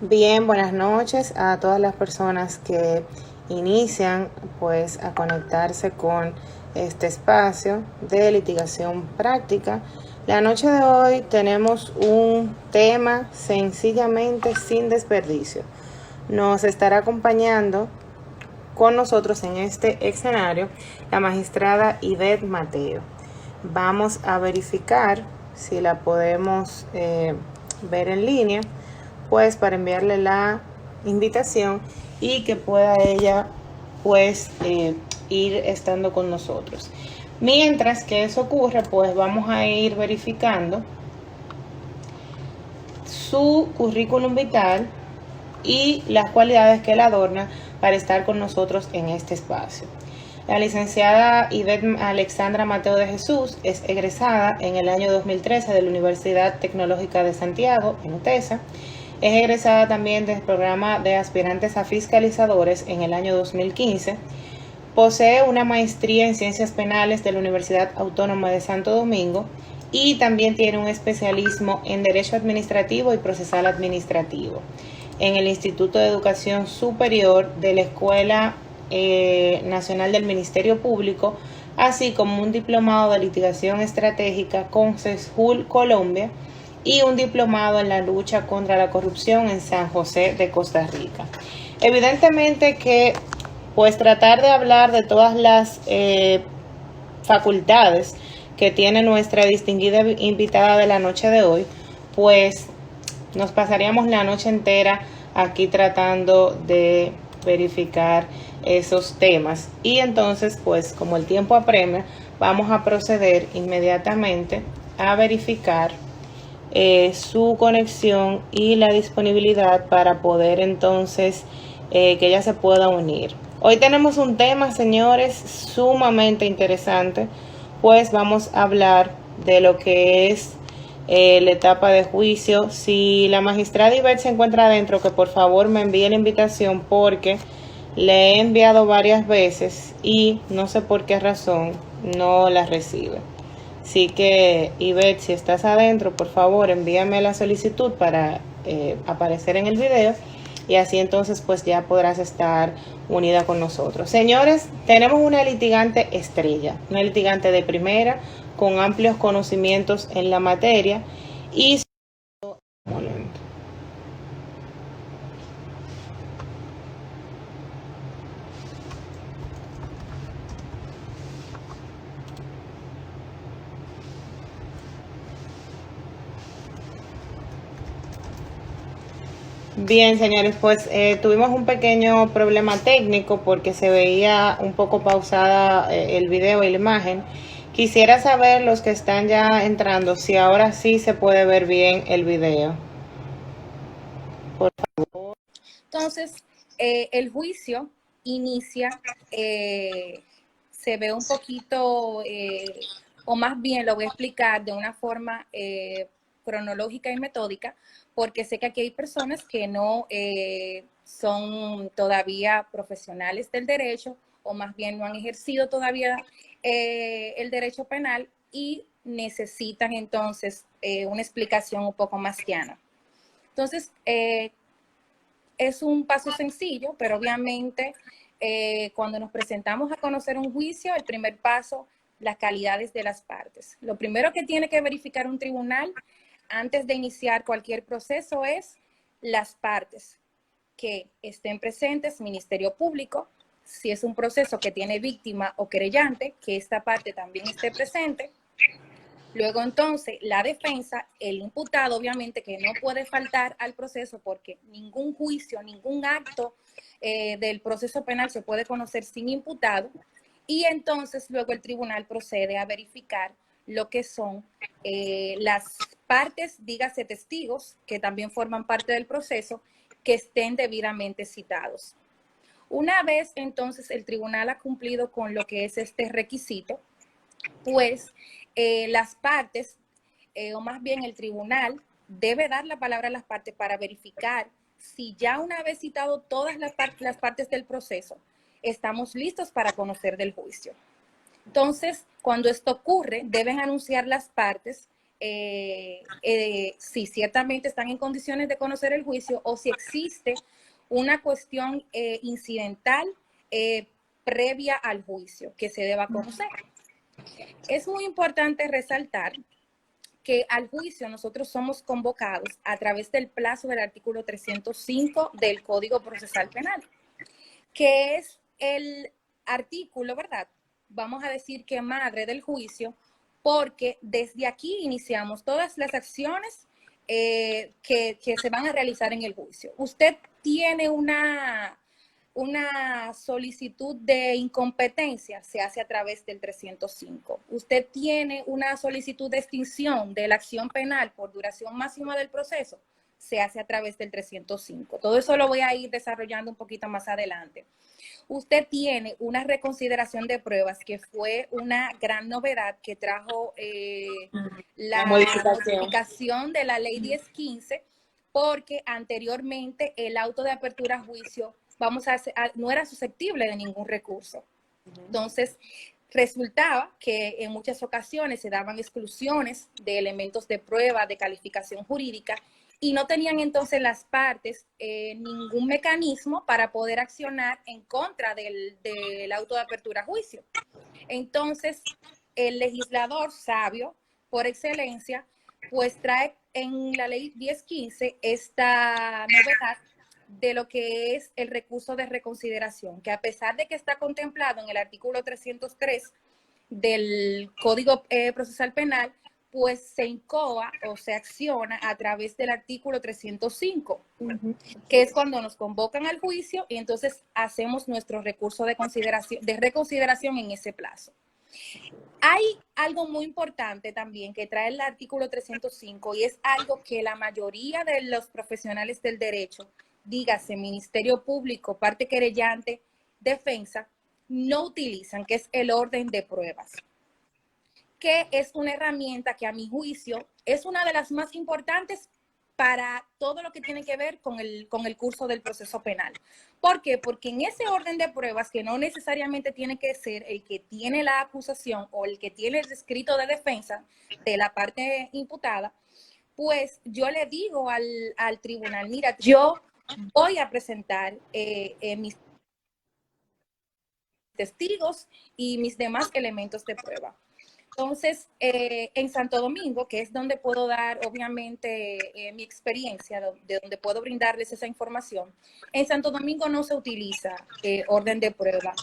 Bien, buenas noches a todas las personas que inician pues a conectarse con este espacio de litigación práctica. La noche de hoy tenemos un tema sencillamente sin desperdicio. Nos estará acompañando con nosotros en este escenario la magistrada Ivette Mateo. Vamos a verificar si la podemos ver en línea, pues para enviarle la invitación y que pueda ella pues ir estando con nosotros. Mientras que eso ocurre, pues vamos a ir verificando su currículum vital y las cualidades que la adornan para estar con nosotros en este espacio. La licenciada Ivette Alexandra Mateo de Jesús es egresada en el año 2013 de la Universidad Tecnológica de Santiago, en UTESA. Es egresada también del programa de aspirantes a fiscalizadores en el año 2015. Posee una maestría en Ciencias Penales de la Universidad Autónoma de Santo Domingo y también tiene un especialismo en Derecho Administrativo y Procesal Administrativo en el Instituto de Educación Superior de la Escuela Nacional del Ministerio Público, así como un diplomado de litigación estratégica con CESJUL Colombia y un diplomado en la lucha contra la corrupción en San José de Costa Rica. Evidentemente que pues tratar de hablar de todas las facultades que tiene nuestra distinguida invitada de la noche de hoy, pues nos pasaríamos la noche entera aquí tratando de verificar esos temas. Y entonces, pues como el tiempo apremia, vamos a proceder inmediatamente a verificar su conexión y la disponibilidad para poder entonces que ella se pueda unir. Hoy tenemos un tema, señores, sumamente interesante, pues vamos a hablar de lo que es la etapa de juicio. Si la magistrada Ivette se encuentra adentro, que por favor me envíe la invitación porque le he enviado varias veces y no sé por qué razón no la recibe. Así que, Ivette, si estás adentro, por favor, envíame la solicitud para aparecer en el video y así entonces pues ya podrás estar unida con nosotros. Señores, tenemos una litigante estrella, una litigante de primera con amplios conocimientos en la materia y bien, señores, pues tuvimos un pequeño problema técnico porque se veía un poco pausada el video y la imagen. Quisiera saber los que están ya entrando si ahora sí se puede ver bien el video. Por favor. Entonces, el juicio inicia, se ve un poquito, o más bien lo voy a explicar de una forma cronológica y metódica, porque sé que aquí hay personas que no son todavía profesionales del derecho, o más bien no han ejercido todavía el derecho penal y necesitan entonces una explicación un poco más llana. Entonces, es un paso sencillo, pero obviamente cuando nos presentamos a conocer un juicio, el primer paso, las calidades de las partes. Lo primero que tiene que verificar un tribunal antes de iniciar cualquier proceso es las partes que estén presentes, Ministerio Público, si es un proceso que tiene víctima o querellante, que esta parte también esté presente. Luego entonces la defensa, el imputado obviamente que no puede faltar al proceso porque ningún juicio, ningún acto del proceso penal se puede conocer sin imputado, y entonces luego el tribunal procede a verificar lo que son las partes, dígase testigos, que también forman parte del proceso, que estén debidamente citados. Una vez entonces el tribunal ha cumplido con lo que es este requisito, pues las partes, o más bien el tribunal, debe dar la palabra a las partes para verificar si ya una vez citado todas las partes del proceso, estamos listos para conocer del juicio. Entonces, cuando esto ocurre, deben anunciar las partes si ciertamente están en condiciones de conocer el juicio o si existe una cuestión incidental previa al juicio que se deba conocer. Es muy importante resaltar que al juicio nosotros somos convocados a través del plazo del artículo 305 del Código Procesal Penal, que es el artículo, ¿verdad? Vamos a decir que madre del juicio, porque desde aquí iniciamos todas las acciones que se van a realizar en el juicio. Usted tiene una solicitud de incompetencia, se hace a través del 305. Usted tiene una solicitud de extinción de la acción penal por duración máxima del proceso, se hace a través del 305. Todo eso lo voy a ir desarrollando un poquito más adelante. Usted tiene una reconsideración de pruebas, que fue una gran novedad que trajo la modificación de la ley 1015, porque anteriormente el auto de apertura a juicio no era susceptible de ningún recurso. Entonces, resultaba que en muchas ocasiones se daban exclusiones de elementos de prueba, de calificación jurídica, y no tenían entonces las partes ningún mecanismo para poder accionar en contra del auto de apertura a juicio. Entonces, el legislador sabio, por excelencia, pues trae en la ley 1015 esta novedad de lo que es el recurso de reconsideración, que a pesar de que está contemplado en el artículo 303 del Código Procesal Penal, pues se incoa o se acciona a través del artículo 305, que es cuando nos convocan al juicio y entonces hacemos nuestro recurso de reconsideración en ese plazo. Hay algo muy importante también que trae el artículo 305 y es algo que la mayoría de los profesionales del derecho, dígase Ministerio Público, parte querellante, defensa, no utilizan, que es el orden de pruebas, que es una herramienta que a mi juicio es una de las más importantes para todo lo que tiene que ver con el curso del proceso penal. ¿Por qué? Porque en ese orden de pruebas, que no necesariamente tiene que ser el que tiene la acusación o el que tiene el escrito de defensa de la parte imputada, pues yo le digo al tribunal, mira, yo voy a presentar mis testigos y mis demás elementos de prueba. Entonces, en Santo Domingo, que es donde puedo dar, obviamente, mi experiencia, de donde puedo brindarles esa información, en Santo Domingo no se utiliza orden de prueba.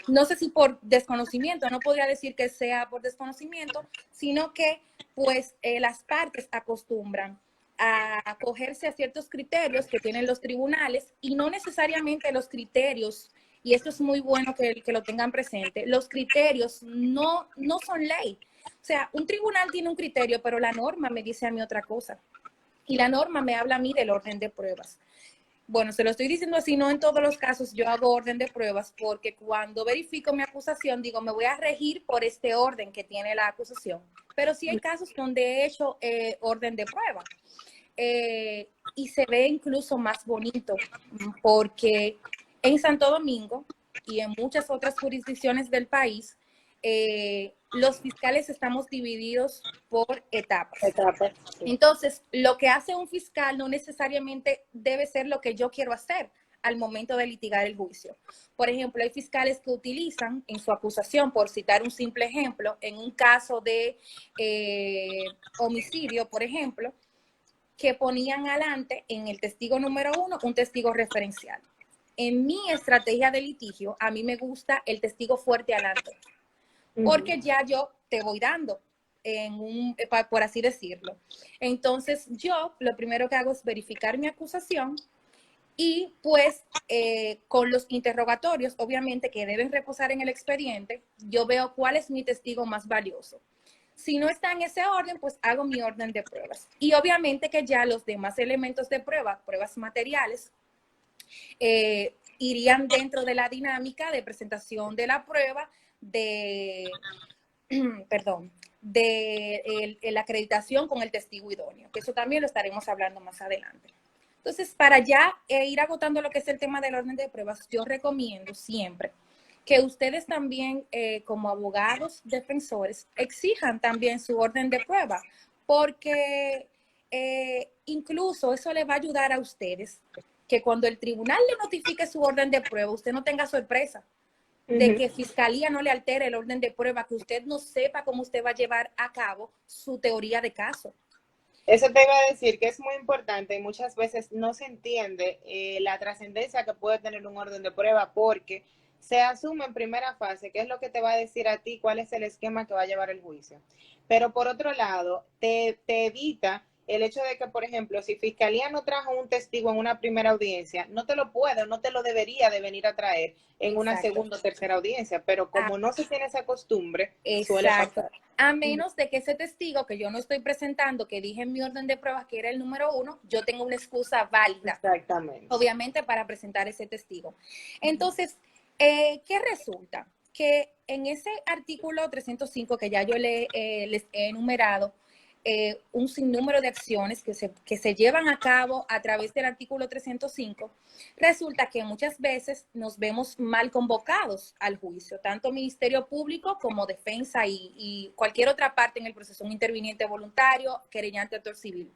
No sé si por desconocimiento, no podría decir que sea por desconocimiento, sino que, pues, las partes acostumbran a acogerse a ciertos criterios que tienen los tribunales y no necesariamente los criterios, y esto es muy bueno que lo tengan presente, los criterios no son ley. O sea, un tribunal tiene un criterio, pero la norma me dice a mí otra cosa. Y la norma me habla a mí del orden de pruebas. Bueno, se lo estoy diciendo así, no en todos los casos yo hago orden de pruebas, porque cuando verifico mi acusación, digo, me voy a regir por este orden que tiene la acusación. Pero sí hay casos donde he hecho orden de prueba. Y se ve incluso más bonito, porque en Santo Domingo y en muchas otras jurisdicciones del país, los fiscales estamos divididos por etapas. Entonces, lo que hace un fiscal no necesariamente debe ser lo que yo quiero hacer al momento de litigar el juicio. Por ejemplo, hay fiscales que utilizan en su acusación, por citar un simple ejemplo, en un caso de homicidio, por ejemplo, que ponían adelante en el testigo número 1 un testigo referencial. En mi estrategia de litigio, a mí me gusta el testigo fuerte adelante, porque ya yo te voy dando, por así decirlo. Entonces, yo lo primero que hago es verificar mi acusación y pues con los interrogatorios, obviamente, que deben reposar en el expediente, yo veo cuál es mi testigo más valioso. Si no está en ese orden, pues hago mi orden de pruebas. Y obviamente que ya los demás elementos de prueba, pruebas materiales, irían dentro de la dinámica de presentación de la prueba, de la acreditación con el testigo idóneo, que eso también lo estaremos hablando más adelante. Entonces, para ya ir agotando lo que es el tema del orden de pruebas, yo recomiendo siempre que ustedes también, como abogados defensores, exijan también su orden de prueba, porque incluso eso le va a ayudar a ustedes que cuando el tribunal le notifique su orden de prueba, usted no tenga sorpresa de que Fiscalía no le altere el orden de prueba, que usted no sepa cómo usted va a llevar a cabo su teoría de caso. Eso te iba a decir que es muy importante y muchas veces no se entiende la trascendencia que puede tener un orden de prueba porque se asume en primera fase qué es lo que te va a decir a ti, cuál es el esquema que va a llevar el juicio. Pero por otro lado, te evita el hecho de que, por ejemplo, si Fiscalía no trajo un testigo en una primera audiencia, no te lo puede, no te lo debería de venir a traer en una Exacto. segunda o tercera audiencia, pero como no se tiene esa costumbre, suele Exacto. pasar. A menos de que ese testigo que yo no estoy presentando, que dije en mi orden de pruebas que era el número 1, yo tenga una excusa válida, Exactamente. obviamente, para presentar ese testigo. Entonces, ¿qué resulta? Que en ese artículo 305 que ya yo les he enumerado, un sinnúmero de acciones que se llevan a cabo a través del artículo 305, resulta que muchas veces nos vemos mal convocados al juicio, tanto Ministerio Público como defensa y cualquier otra parte en el proceso, un interviniente voluntario, querellante, actor civil.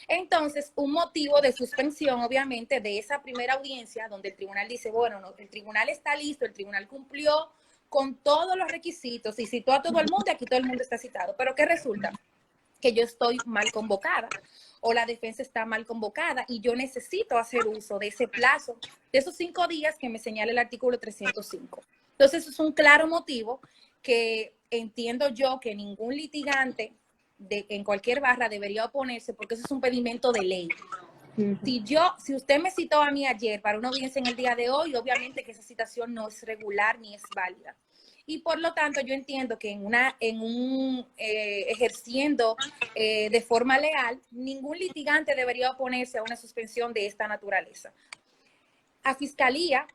Entonces, un motivo de suspensión, obviamente, de esa primera audiencia, donde el tribunal dice, bueno, no, el tribunal está listo, el tribunal cumplió con todos los requisitos y citó a todo el mundo y aquí todo el mundo está citado. Pero ¿qué resulta? Que yo estoy mal convocada o la defensa está mal convocada y yo necesito hacer uso de ese plazo, de esos 5 días que me señala el artículo 305. Entonces, es un claro motivo que entiendo yo que ningún litigante en cualquier barra debería oponerse porque eso es un pedimento de ley. Si usted me citó a mí ayer para una audiencia en el día de hoy, obviamente que esa citación no es regular ni es válida. Y por lo tanto, yo entiendo que ejerciendo de forma leal, ningún litigante debería oponerse a una suspensión de esta naturaleza. A Fiscalía,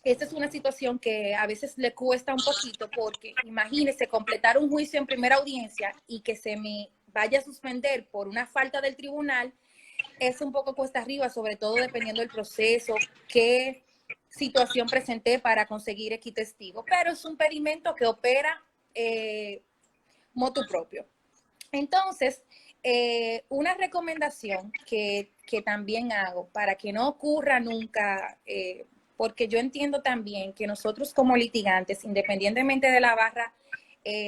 esta es una situación que a veces le cuesta un poquito porque imagínese completar un juicio en primera audiencia y que se me vaya a suspender por una falta del tribunal, es un poco cuesta arriba, sobre todo dependiendo del proceso, qué situación presenté para conseguir X testigo, pero es un pedimento que opera motu propio. Entonces, una recomendación que también hago para que no ocurra nunca, porque yo entiendo también que nosotros como litigantes, independientemente de la barra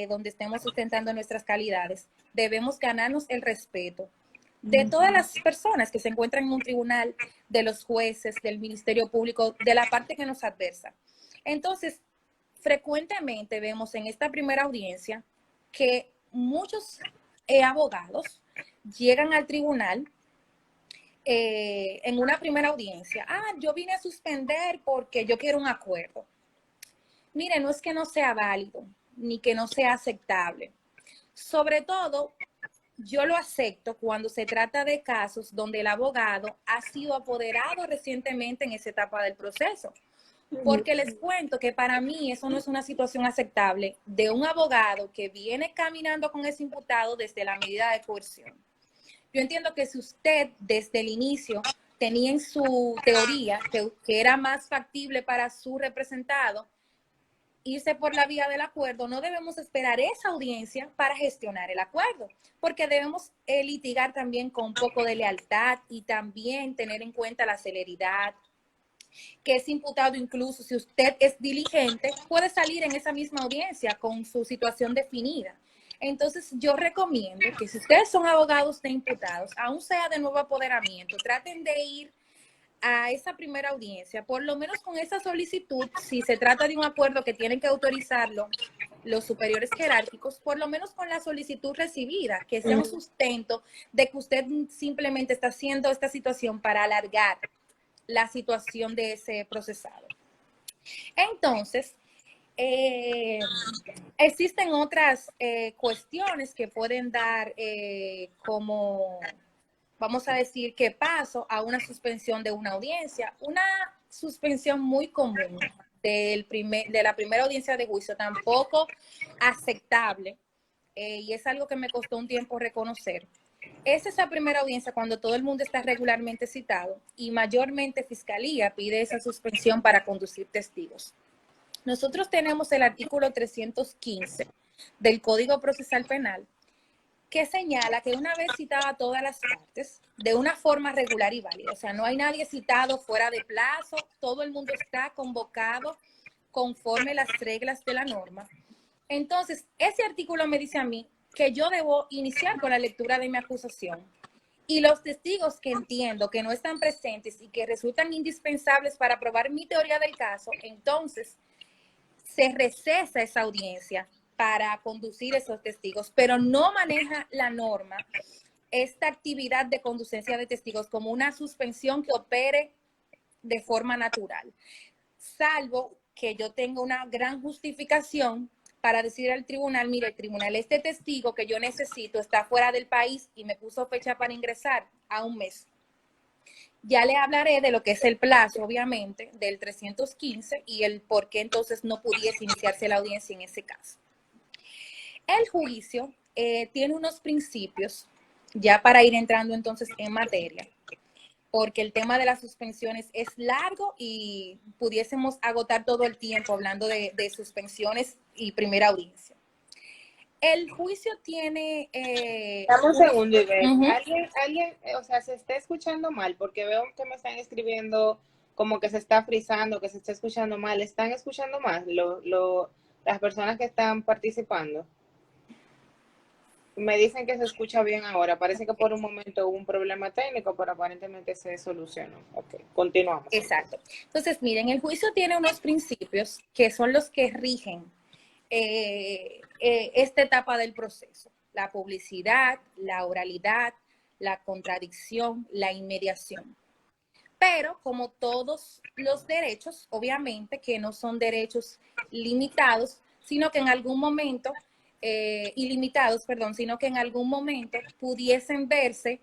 donde estemos sustentando nuestras calidades, debemos ganarnos el respeto de todas las personas que se encuentran en un tribunal, de los jueces, del Ministerio Público, de la parte que nos adversa. Entonces, frecuentemente vemos en esta primera audiencia que muchos abogados llegan al tribunal en una primera audiencia. Yo vine a suspender porque yo quiero un acuerdo. Mire, no es que no sea válido, ni que no sea aceptable. Sobre todo, yo lo acepto cuando se trata de casos donde el abogado ha sido apoderado recientemente en esa etapa del proceso. Porque les cuento que para mí eso no es una situación aceptable de un abogado que viene caminando con ese imputado desde la medida de coerción. Yo entiendo que si usted desde el inicio tenía en su teoría que era más factible para su representado irse por la vía del acuerdo, no debemos esperar esa audiencia para gestionar el acuerdo, porque debemos litigar también con un poco de lealtad y también tener en cuenta la celeridad, que es imputado incluso si usted es diligente, puede salir en esa misma audiencia con su situación definida. Entonces, yo recomiendo que si ustedes son abogados de imputados, aún sea de nuevo apoderamiento, traten de ir a esa primera audiencia, por lo menos con esa solicitud, si se trata de un acuerdo que tienen que autorizarlo los superiores jerárquicos, por lo menos con la solicitud recibida, que sea un sustento de que usted simplemente está haciendo esta situación para alargar la situación de ese procesado. Entonces, existen otras cuestiones que pueden dar como, vamos a decir, que paso a una suspensión de una audiencia. Una suspensión muy común de la primera audiencia de juicio, tampoco aceptable, y es algo que me costó un tiempo reconocer. Es esa primera audiencia cuando todo el mundo está regularmente citado y mayormente Fiscalía pide esa suspensión para conducir testigos. Nosotros tenemos el artículo 315 del Código Procesal Penal que señala que una vez citada todas las partes, de una forma regular y válida, o sea, no hay nadie citado fuera de plazo, todo el mundo está convocado conforme las reglas de la norma. Entonces, ese artículo me dice a mí que yo debo iniciar con la lectura de mi acusación. Y los testigos que entiendo que no están presentes y que resultan indispensables para probar mi teoría del caso, entonces se recesa esa audiencia para conducir esos testigos, pero no maneja la norma esta actividad de conducencia de testigos como una suspensión que opere de forma natural, salvo que yo tenga una gran justificación para decir al tribunal, mire, el tribunal, este testigo que yo necesito está fuera del país y me puso fecha para ingresar a un mes. Ya le hablaré de lo que es el plazo, obviamente, del 315 y el por qué entonces no pudiese iniciarse la audiencia en ese caso. El juicio tiene unos principios, ya para ir entrando entonces en materia, porque el tema de las suspensiones es largo y pudiésemos agotar todo el tiempo hablando de suspensiones y primera audiencia. El juicio tiene... Dame un segundo, Ivette. ¿Alguien, o sea, se está escuchando mal? Porque veo que me están escribiendo como que se está frizando, que se está escuchando mal. ¿Están escuchando mal las personas que están participando? Me dicen que se escucha bien ahora. Parece que por un momento hubo un problema técnico, pero aparentemente se solucionó. Ok, continuamos. Exacto. Entonces, miren, el juicio tiene unos principios que son los que rigen esta etapa del proceso. La publicidad, la oralidad, la contradicción, la inmediación. Pero como todos los derechos, obviamente que no son derechos limitados, sino que en algún momento, ilimitados, perdón, sino que en algún momento pudiesen verse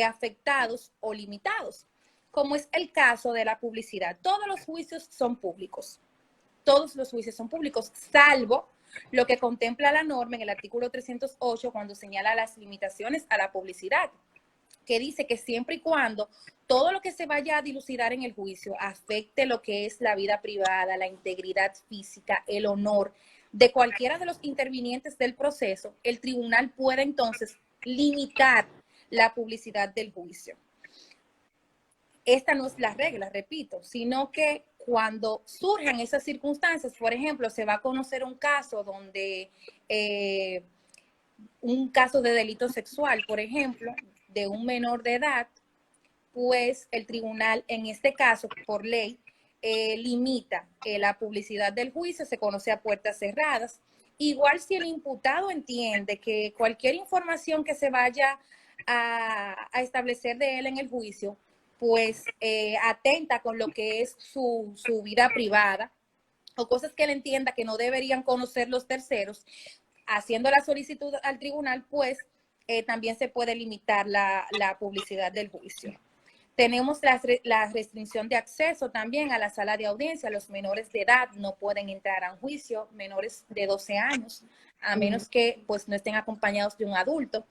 afectados o limitados, como es el caso de la publicidad. Todos los juicios son públicos, todos los juicios son públicos, salvo lo que contempla la norma en el artículo 308 cuando señala las limitaciones a la publicidad, que dice que siempre y cuando todo lo que se vaya a dilucidar en el juicio afecte lo que es la vida privada, la integridad física, el honor de cualquiera de los intervinientes del proceso, el tribunal puede entonces limitar la publicidad del juicio. Esta no es la regla, repito, sino que cuando surjan esas circunstancias, por ejemplo, se va a conocer un caso donde un caso de delito sexual, por ejemplo, de un menor de edad, pues el tribunal, en este caso, por ley, limita la publicidad del juicio, se conoce a puertas cerradas. Igual si el imputado entiende que cualquier información que se vaya a establecer de él en el juicio, pues atenta con lo que es su vida privada o cosas que él entienda que no deberían conocer los terceros, haciendo la solicitud al tribunal, pues también se puede limitar la publicidad del juicio. Tenemos la restricción de acceso también a la sala de audiencia. Los menores de edad no pueden entrar a un juicio, menores de 12 años, a menos que pues no estén acompañados de un adulto.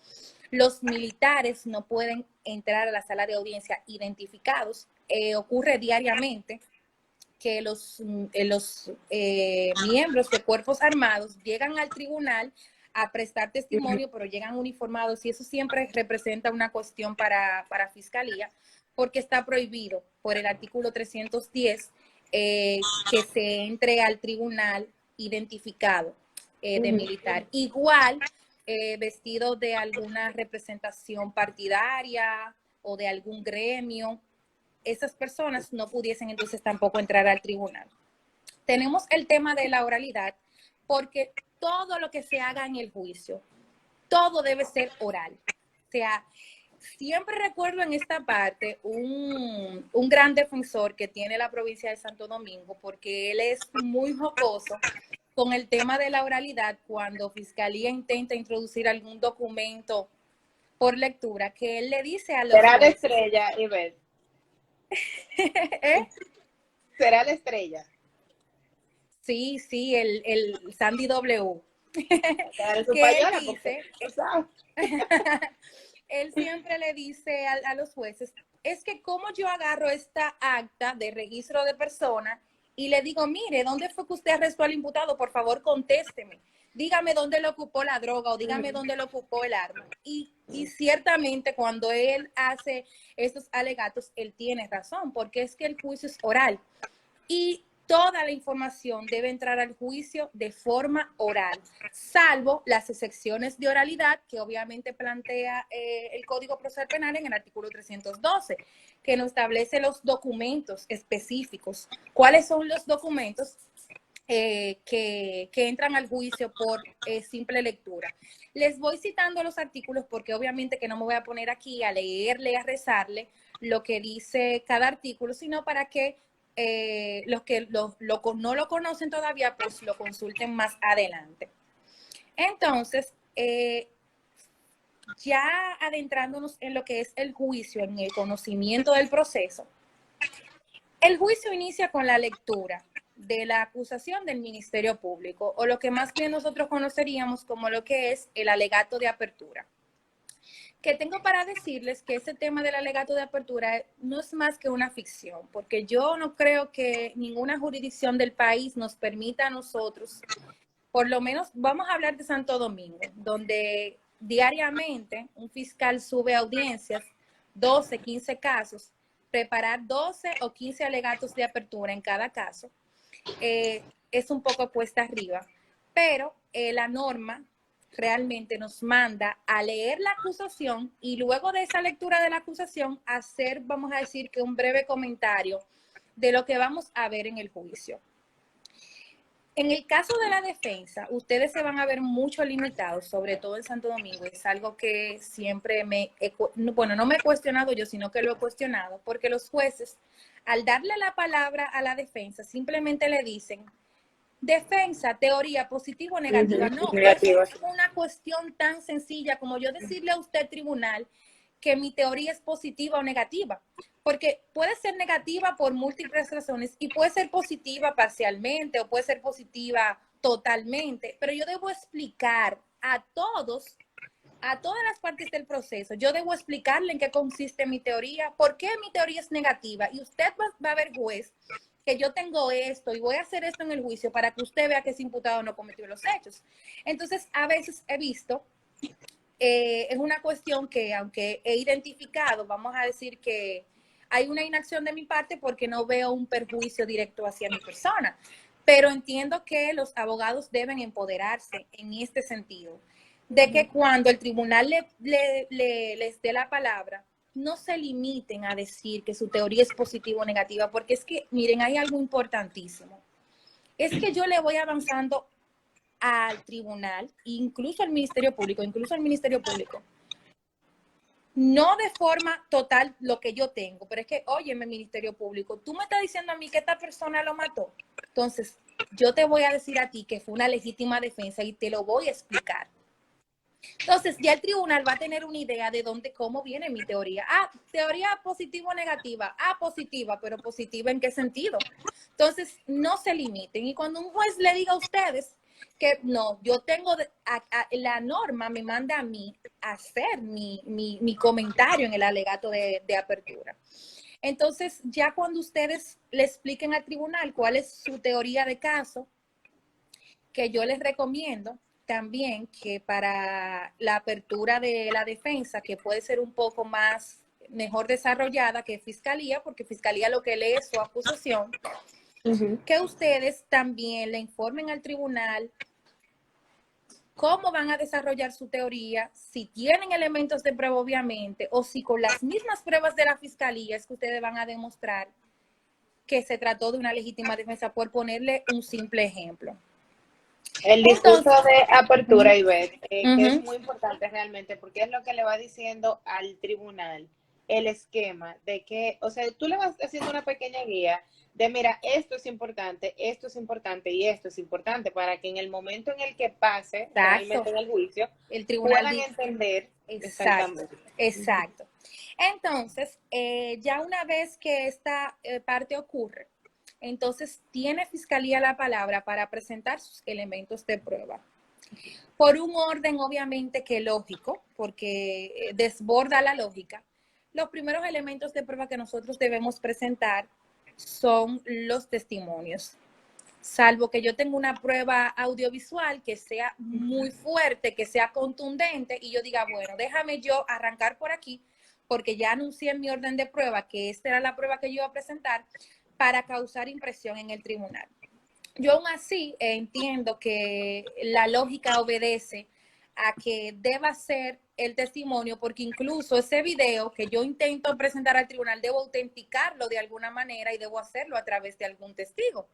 Los militares no pueden entrar a la sala de audiencia identificados. Ocurre diariamente que los miembros de cuerpos armados llegan al tribunal a prestar testimonio, pero llegan uniformados y eso siempre representa una cuestión para fiscalía, porque está prohibido por el artículo 310 que se entre al tribunal identificado de militar. Igual, vestido de alguna representación partidaria o de algún gremio, esas personas no pudiesen entonces tampoco entrar al tribunal. Tenemos el tema de la oralidad, porque todo lo que se haga en el juicio, todo debe ser oral. O sea, siempre recuerdo en esta parte un gran defensor que tiene la provincia de Santo Domingo, porque él es muy jocoso con el tema de la oralidad cuando Fiscalía intenta introducir algún documento por lectura, que él le dice a los ¿Será la jueces, estrella, Ivette? ¿Será la estrella? Sí, sí, el Sandy W. Que él dice, él siempre le dice a los jueces, es que como yo agarro esta acta de registro de persona y le digo, mire, ¿dónde fue que usted arrestó al imputado? Por favor, contésteme. dígame dónde le ocupó la droga o dígame dónde le ocupó el arma. Y ciertamente cuando él hace estos alegatos, él tiene razón, porque es que el juicio es oral. Y toda la información debe entrar al juicio de forma oral, salvo las excepciones de oralidad que obviamente plantea el Código Procesal Penal en el artículo 312, que nos establece los documentos específicos. ¿Cuáles son los documentos que entran al juicio por simple lectura? Les voy citando los artículos porque obviamente que no me voy a poner aquí a leerle, a rezarle lo que dice cada artículo, sino para que los que no lo conocen todavía, pues lo consulten más adelante. Entonces, ya adentrándonos en lo que es el juicio, en el conocimiento del proceso, el juicio inicia con la lectura de la acusación del Ministerio Público, o lo que más bien nosotros conoceríamos como lo que es el alegato de apertura. Que tengo para decirles que ese tema del alegato de apertura no es más que una ficción, porque yo no creo que ninguna jurisdicción del país nos permita a nosotros, por lo menos vamos a hablar de Santo Domingo, donde diariamente un fiscal sube audiencias, 12, 15 casos, preparar 12 o 15 alegatos de apertura en cada caso, es un poco cuesta arriba, pero la norma realmente nos manda a leer la acusación y luego de esa lectura de la acusación hacer, vamos a decir, que un breve comentario de lo que vamos a ver en el juicio. En el caso de la defensa, ustedes se van a ver mucho limitados, sobre todo en Santo Domingo. Es algo que siempre no me he cuestionado yo, sino que lo he cuestionado, porque los jueces, al darle la palabra a la defensa, simplemente le dicen, defensa, teoría, positiva o negativa. No, Negativo. es una cuestión tan sencilla como yo decirle a usted, tribunal, que mi teoría es positiva o negativa. Porque puede ser negativa por múltiples razones y puede ser positiva parcialmente o puede ser positiva totalmente, pero yo debo explicar a todas las partes del proceso, yo debo explicarle en qué consiste mi teoría, por qué mi teoría es negativa, y usted va a ver, juez, que yo tengo esto y voy a hacer esto en el juicio para que usted vea que ese imputado no cometió los hechos. Entonces, a veces he visto, es una cuestión que aunque he identificado, vamos a decir que hay una inacción de mi parte porque no veo un perjuicio directo hacia mi persona, pero entiendo que los abogados deben empoderarse en este sentido, de que cuando el tribunal les dé la palabra, no se limiten a decir que su teoría es positiva o negativa, porque es que, miren, hay algo importantísimo. Es que yo le voy avanzando al tribunal, incluso al Ministerio Público, no de forma total lo que yo tengo, pero es que, óyeme, Ministerio Público, tú me estás diciendo a mí que esta persona lo mató. Entonces, yo te voy a decir a ti que fue una legítima defensa y te lo voy a explicar. Entonces, ya el tribunal va a tener una idea de cómo viene mi teoría. Ah, teoría positiva o negativa. Ah, positiva, pero positiva ¿en qué sentido? Entonces, no se limiten. Y cuando un juez le diga a ustedes que no, yo tengo, la norma me manda a mí a hacer mi comentario en el alegato de apertura. Entonces, ya cuando ustedes le expliquen al tribunal cuál es su teoría de caso, que yo les recomiendo también que para la apertura de la defensa, que puede ser un poco mejor desarrollada que fiscalía, porque fiscalía lo que lee es su acusación, que ustedes también le informen al tribunal cómo van a desarrollar su teoría, si tienen elementos de prueba obviamente, o si con las mismas pruebas de la fiscalía es que ustedes van a demostrar que se trató de una legítima defensa, por ponerle un simple ejemplo. El discurso de apertura, Ivette, que es muy importante realmente, porque es lo que le va diciendo al tribunal el esquema de que, o sea, tú le vas haciendo una pequeña guía de, mira, esto es importante y esto es importante, para que en el momento en el que pase realmente en el juicio, el tribunal puedan entender exactamente. Exacto. Entonces, ya una vez que esta parte ocurre, entonces tiene fiscalía la palabra para presentar sus elementos de prueba. Por un orden obviamente que lógico, porque desborda la lógica. Los primeros elementos de prueba que nosotros debemos presentar son los testimonios. salvo que yo tenga una prueba audiovisual que sea muy fuerte, que sea contundente, y yo diga, bueno, déjame yo arrancar por aquí, porque ya anuncié en mi orden de prueba que esta era la prueba que yo iba a presentar para causar impresión en el tribunal. Yo aún así entiendo que la lógica obedece a que deba ser el testimonio, porque incluso ese video que yo intento presentar al tribunal, debo autenticarlo de alguna manera y debo hacerlo a través de algún testigo,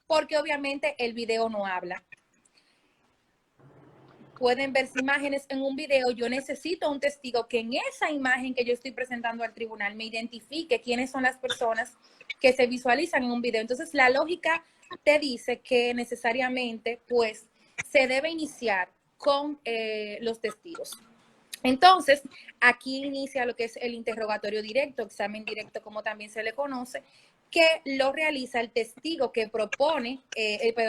porque obviamente el video no habla. Pueden verse imágenes en un video, yo necesito un testigo que en esa imagen que yo estoy presentando al tribunal me identifique quiénes son las personas que se visualizan en un video. Entonces, la lógica te dice que necesariamente, pues, se debe iniciar con los testigos. Entonces, aquí inicia lo que es el interrogatorio directo, examen directo, como también se le conoce, que lo realiza el testigo que propone,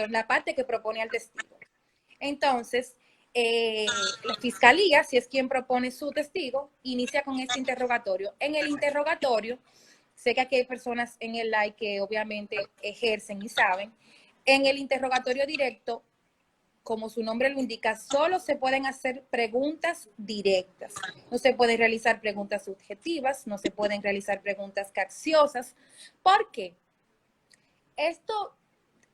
la parte que propone al testigo. Entonces, la fiscalía, si es quien propone su testigo, inicia con este interrogatorio. En el interrogatorio, sé que aquí hay personas en el live que obviamente ejercen y saben, en el interrogatorio directo, como su nombre lo indica, solo se pueden hacer preguntas directas. No se pueden realizar preguntas subjetivas, no se pueden realizar preguntas capciosas. ¿Por qué? Esto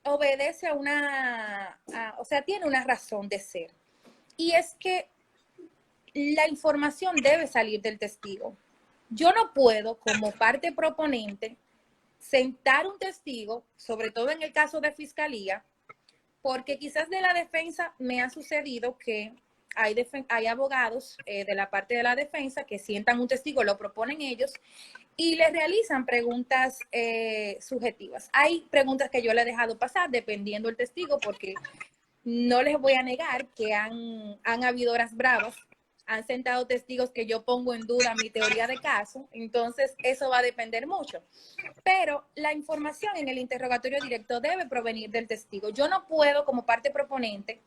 obedece o sea, tiene una razón de ser. Y es que la información debe salir del testigo. Yo no puedo, como parte proponente, sentar un testigo, sobre todo en el caso de fiscalía, porque quizás de la defensa me ha sucedido que hay abogados de la parte de la defensa que sientan un testigo, lo proponen ellos y le realizan preguntas subjetivas. Hay preguntas que yo le he dejado pasar dependiendo del testigo, porque no les voy a negar que han habido horas bravas, han sentado testigos que yo pongo en duda mi teoría de caso, entonces eso va a depender mucho. Pero la información en el interrogatorio directo debe provenir del testigo. Yo no puedo, como parte proponente,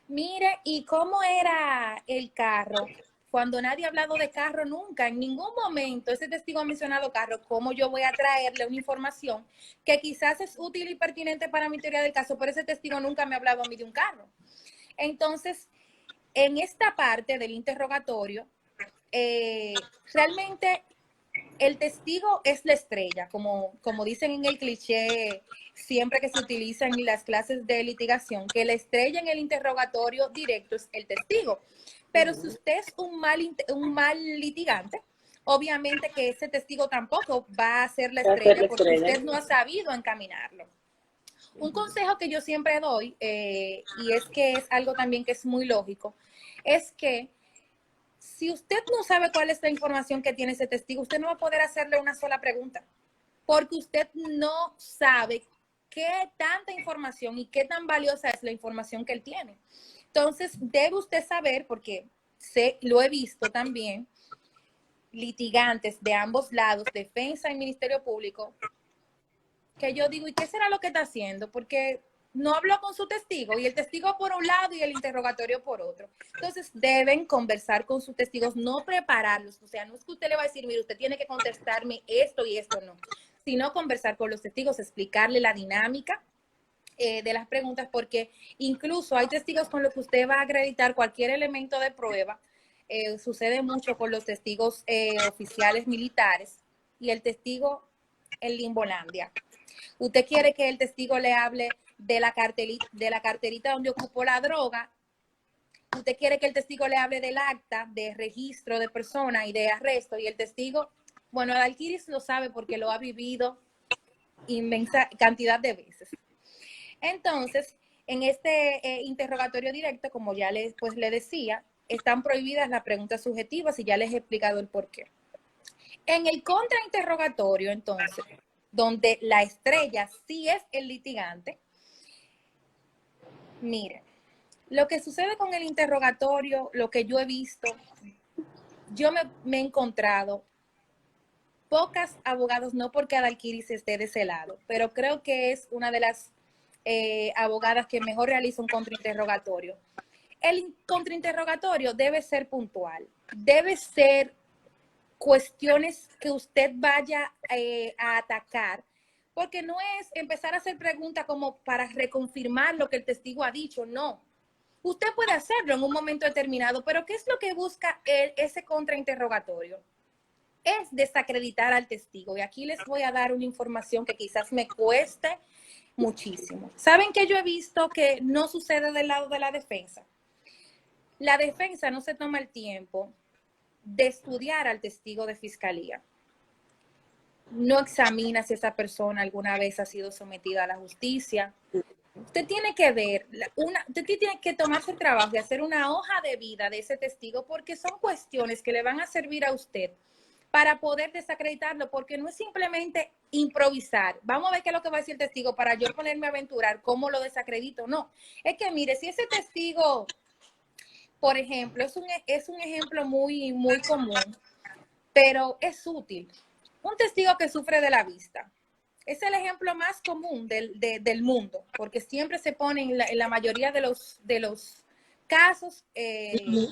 mire, ¿y cómo era el carro? Cuando nadie ha hablado de carro nunca, en ningún momento ese testigo ha mencionado carro, ¿cómo yo voy a traerle una información que quizás es útil y pertinente para mi teoría del caso, pero ese testigo nunca me ha hablado a mí de un carro? Entonces, en esta parte del interrogatorio, realmente el testigo es la estrella, como dicen en el cliché siempre que se utiliza en las clases de litigación, que la estrella en el interrogatorio directo es el testigo. Pero si usted es un mal litigante, obviamente que ese testigo tampoco va a ser la estrella porque usted no ha sabido encaminarlo. Un consejo que yo siempre doy, y es que es algo también que es muy lógico, es que si usted no sabe cuál es la información que tiene ese testigo, usted no va a poder hacerle una sola pregunta, porque usted no sabe qué tanta información y qué tan valiosa es la información que él tiene. Entonces, debe usted saber, porque lo he visto también, litigantes de ambos lados, defensa y Ministerio Público, que yo digo, ¿y qué será lo que está haciendo? Porque no habló con su testigo y el testigo por un lado y el interrogatorio por otro. Entonces deben conversar con sus testigos, no prepararlos. O sea, no es que usted le va a decir, mire, usted tiene que contestarme esto y esto, no. Sino conversar con los testigos, explicarle la dinámica de las preguntas, porque incluso hay testigos con los que usted va a acreditar cualquier elemento de prueba. Sucede mucho con los testigos oficiales militares y el testigo en Limbolandia. Usted quiere que el testigo le hable de la carterita donde ocupó la droga. Usted quiere que el testigo le hable del acta de registro de persona y de arresto. Y el testigo, bueno, Adalkiris lo sabe porque lo ha vivido inmensa cantidad de veces. Entonces, en este interrogatorio directo, como ya le decía, están prohibidas las preguntas subjetivas y ya les he explicado el por qué. En el contrainterrogatorio, entonces, donde la estrella sí es el litigante, mire, lo que sucede con el interrogatorio, lo que yo he visto, yo me he encontrado pocas abogados, no porque Adalkiris esté de ese lado, pero creo que es una de las abogadas que mejor realiza un contrainterrogatorio. El contrainterrogatorio debe ser puntual, debe ser cuestiones que usted vaya a atacar, porque no es empezar a hacer preguntas como para reconfirmar lo que el testigo ha dicho, no. Usted puede hacerlo en un momento determinado, pero ¿qué es lo que busca ese contrainterrogatorio? Es desacreditar al testigo. Y aquí les voy a dar una información que quizás me cueste muchísimo. ¿Saben que yo he visto que no sucede del lado de la defensa? La defensa no se toma el tiempo de estudiar al testigo de fiscalía. No examina si esa persona alguna vez ha sido sometida a la justicia. Usted tiene que ver, usted tiene que tomarse el trabajo de hacer una hoja de vida de ese testigo, porque son cuestiones que le van a servir a usted para poder desacreditarlo, porque no es simplemente improvisar. Vamos a ver qué es lo que va a decir el testigo para yo ponerme a aventurar cómo lo desacredito. No, es que mire, si ese testigo, por ejemplo, es un ejemplo muy, muy común, pero es útil. Un testigo que sufre de la vista. Es el ejemplo más común del mundo, porque siempre se pone en la mayoría de los casos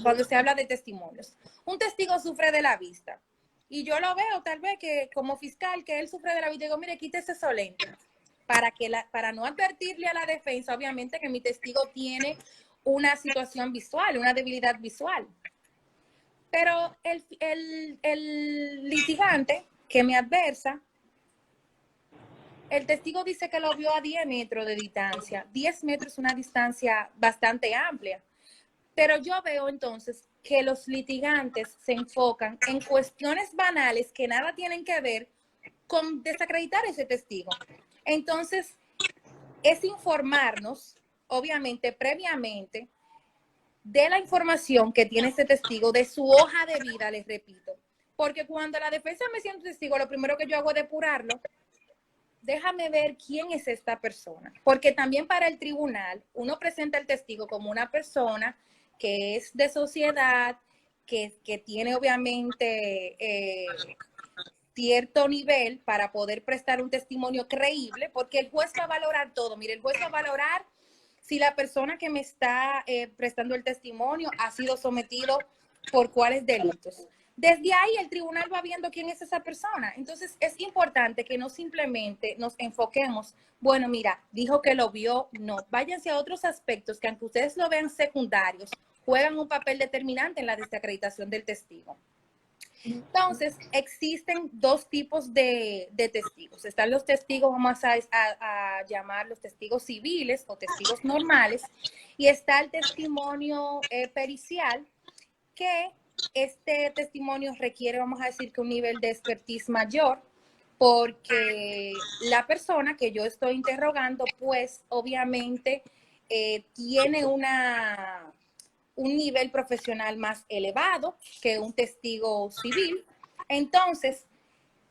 cuando se habla de testimonios. Un testigo sufre de la vista. Y yo lo veo tal vez que como fiscal, que él sufre de la vista, digo, mire, quítese esos lentes. Para no advertirle a la defensa, obviamente, que mi testigo tiene una situación visual, una debilidad visual. Pero el litigante que me adversa, el testigo dice que lo vio a 10 metros de distancia. 10 metros es una distancia bastante amplia. Pero yo veo entonces que los litigantes se enfocan en cuestiones banales que nada tienen que ver con desacreditar ese testigo. Entonces, es informarnos, obviamente, previamente, de la información que tiene ese testigo, de su hoja de vida, les repito. Porque cuando la defensa me siente testigo, lo primero que yo hago es depurarlo. Déjame ver quién es esta persona. Porque también para el tribunal, uno presenta al testigo como una persona que es de sociedad, que tiene obviamente cierto nivel para poder prestar un testimonio creíble, porque el juez va a valorar todo. Mire, el juez va a valorar si la persona que me está prestando el testimonio ha sido sometido por cuáles delitos. Desde ahí el tribunal va viendo quién es esa persona. Entonces es importante que no simplemente nos enfoquemos, bueno, mira, dijo que lo vio, no, váyanse a otros aspectos que aunque ustedes lo vean secundarios, juegan un papel determinante en la desacreditación del testigo. Entonces, existen dos tipos de testigos. Están los testigos, vamos a llamar los testigos civiles o testigos normales, y está el testimonio pericial, que este testimonio requiere, vamos a decir, que un nivel de expertise mayor, porque la persona que yo estoy interrogando, pues obviamente tiene un nivel profesional más elevado que un testigo civil. Entonces,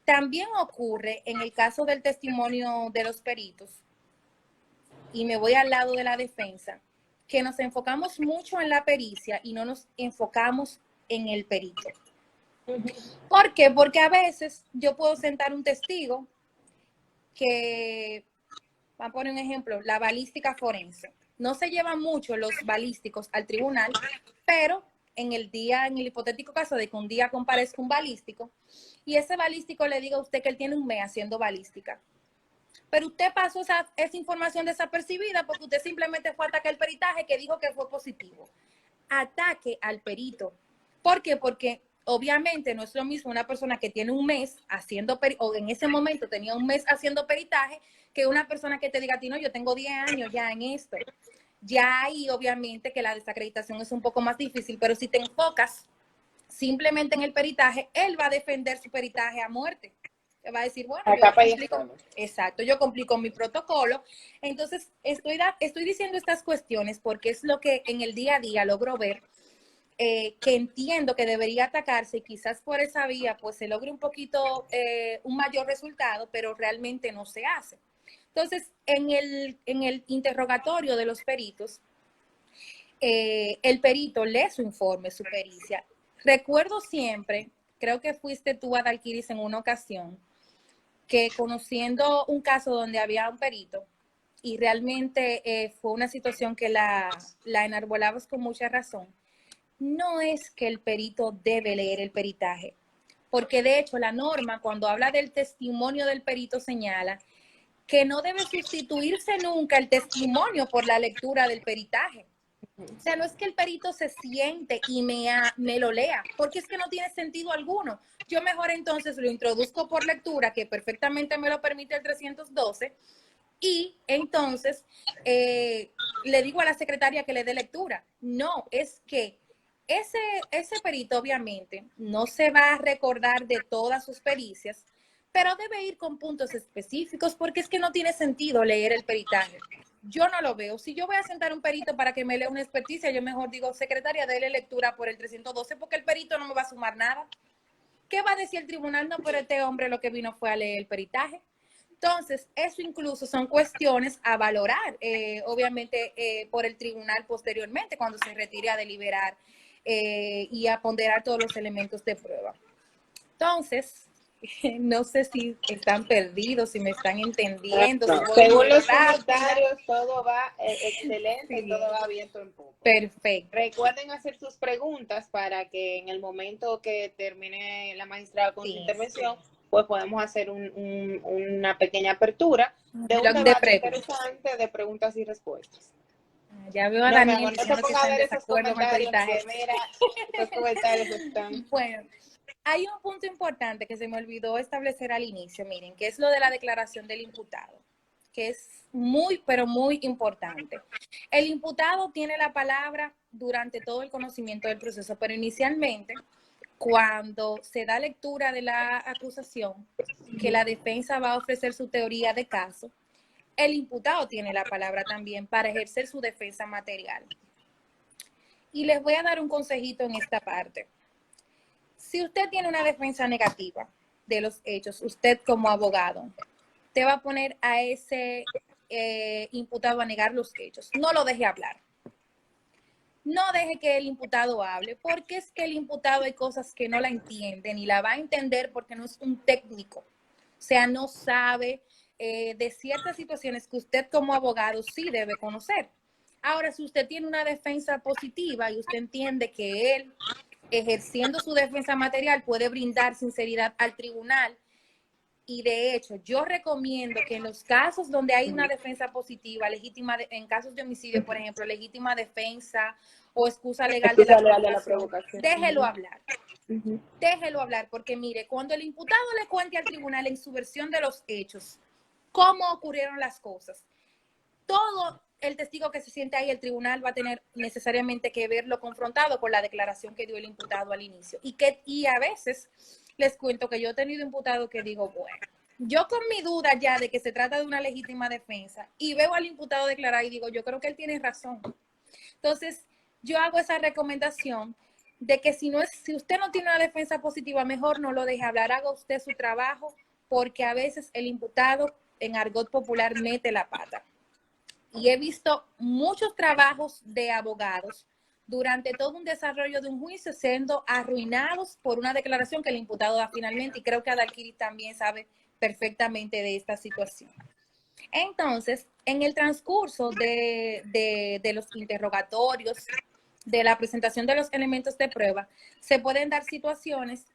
también ocurre en el caso del testimonio de los peritos, y me voy al lado de la defensa, que nos enfocamos mucho en la pericia y no nos enfocamos en el perito. ¿Por qué? Porque a veces yo puedo sentar un testigo que, vamos a poner un ejemplo, la balística forense. No se llevan mucho los balísticos al tribunal, pero en el hipotético caso de que un día comparezca un balístico y ese balístico le diga a usted que él tiene un mes haciendo balística, pero usted pasó esa información desapercibida porque usted simplemente fue a atacar el peritaje que dijo que fue positivo. Ataque al perito. ¿Por qué? Porque obviamente no es lo mismo una persona que tiene un mes haciendo, o en ese momento tenía un mes haciendo peritaje, que una persona que te diga a ti, no, yo tengo 10 años ya en esto. Ya ahí obviamente que la desacreditación es un poco más difícil, pero si te enfocas simplemente en el peritaje, él va a defender su peritaje a muerte. Va a decir, bueno, yo cumplí con mi protocolo. Entonces, estoy diciendo estas cuestiones porque es lo que en el día a día logro ver, que entiendo que debería atacarse y quizás por esa vía pues se logre un poquito un mayor resultado, pero realmente no se hace. Entonces, en el interrogatorio de los peritos, el perito lee su informe, su pericia. Recuerdo siempre, creo que fuiste tú, Adalquiris, en una ocasión, que conociendo un caso donde había un perito y realmente fue una situación que la enarbolabas con mucha razón, no es que el perito debe leer el peritaje, porque de hecho la norma cuando habla del testimonio del perito señala que no debe sustituirse nunca el testimonio por la lectura del peritaje. O sea, no es que el perito se siente y me lo lea, porque es que no tiene sentido alguno. Yo mejor entonces lo introduzco por lectura, que perfectamente me lo permite el 312, y entonces le digo a la secretaria que le dé lectura. No, es que ese perito obviamente no se va a recordar de todas sus pericias, pero debe ir con puntos específicos porque es que no tiene sentido leer el peritaje. Yo no lo veo. Si yo voy a sentar un perito para que me lea una experticia, yo mejor digo, secretaria, déle lectura por el 312 porque el perito no me va a sumar nada. ¿Qué va a decir el tribunal? No, pero este hombre lo que vino fue a leer el peritaje. Entonces, eso incluso son cuestiones a valorar, obviamente, por el tribunal posteriormente, cuando se retire a deliberar y a ponderar todos los elementos de prueba. Entonces, no sé si están perdidos, si me están entendiendo. No, Si voy según muy los rápida. comentarios, todo va excelente, Sí. todo va viento en popa. Perfecto. Recuerden hacer sus preguntas para que en el momento que termine la magistrada con su intervención, pues podemos hacer una pequeña apertura de un Blog de debate preguntas. interesante de preguntas y respuestas. Ya veo a No, mi Daniel amor, no te diciendo que pongas a está en ver esos desacuerdo con el comentarios, peritaje. que mira, esos comentarios están... Bueno, hay un punto importante que se me olvidó establecer al inicio, miren, que es lo de la declaración del imputado, que es muy, pero muy importante. El imputado tiene la palabra durante todo el conocimiento del proceso, pero inicialmente, cuando se da lectura de la acusación, que la defensa va a ofrecer su teoría de caso, el imputado tiene la palabra también para ejercer su defensa material. Y les voy a dar un consejito en esta parte. Si usted tiene una defensa negativa de los hechos, usted como abogado, te va a poner a ese imputado a negar los hechos. No lo deje hablar. No deje que el imputado hable, porque es que el imputado hay cosas que no la entienden y la va a entender porque no es un técnico. O sea, no sabe de ciertas situaciones que usted como abogado sí debe conocer. Ahora, si usted tiene una defensa positiva y usted entiende que él, ejerciendo su defensa material, puede brindar sinceridad al tribunal, y de hecho, yo recomiendo que en los casos donde hay una defensa positiva, legítima, en casos de homicidio, por ejemplo, legítima defensa o excusa legal de la provocación, déjelo hablar. Déjelo hablar, porque mire, cuando el imputado le cuente al tribunal en su versión de los hechos cómo ocurrieron las cosas, todo el testigo que se siente ahí, el tribunal va a tener necesariamente que verlo confrontado con la declaración que dio el imputado al inicio. Y a veces les cuento que yo he tenido imputado que digo, bueno, yo con mi duda ya de que se trata de una legítima defensa y veo al imputado declarar y digo, yo creo que él tiene razón. Entonces, yo hago esa recomendación de que si usted no tiene una defensa positiva, mejor no lo deje hablar, haga usted su trabajo, porque a veces el imputado, en argot popular, mete la pata. Y he visto muchos trabajos de abogados durante todo un desarrollo de un juicio siendo arruinados por una declaración que el imputado da finalmente, y creo que Adalkiri también sabe perfectamente de esta situación. Entonces, en el transcurso de los interrogatorios, de la presentación de los elementos de prueba, se pueden dar situaciones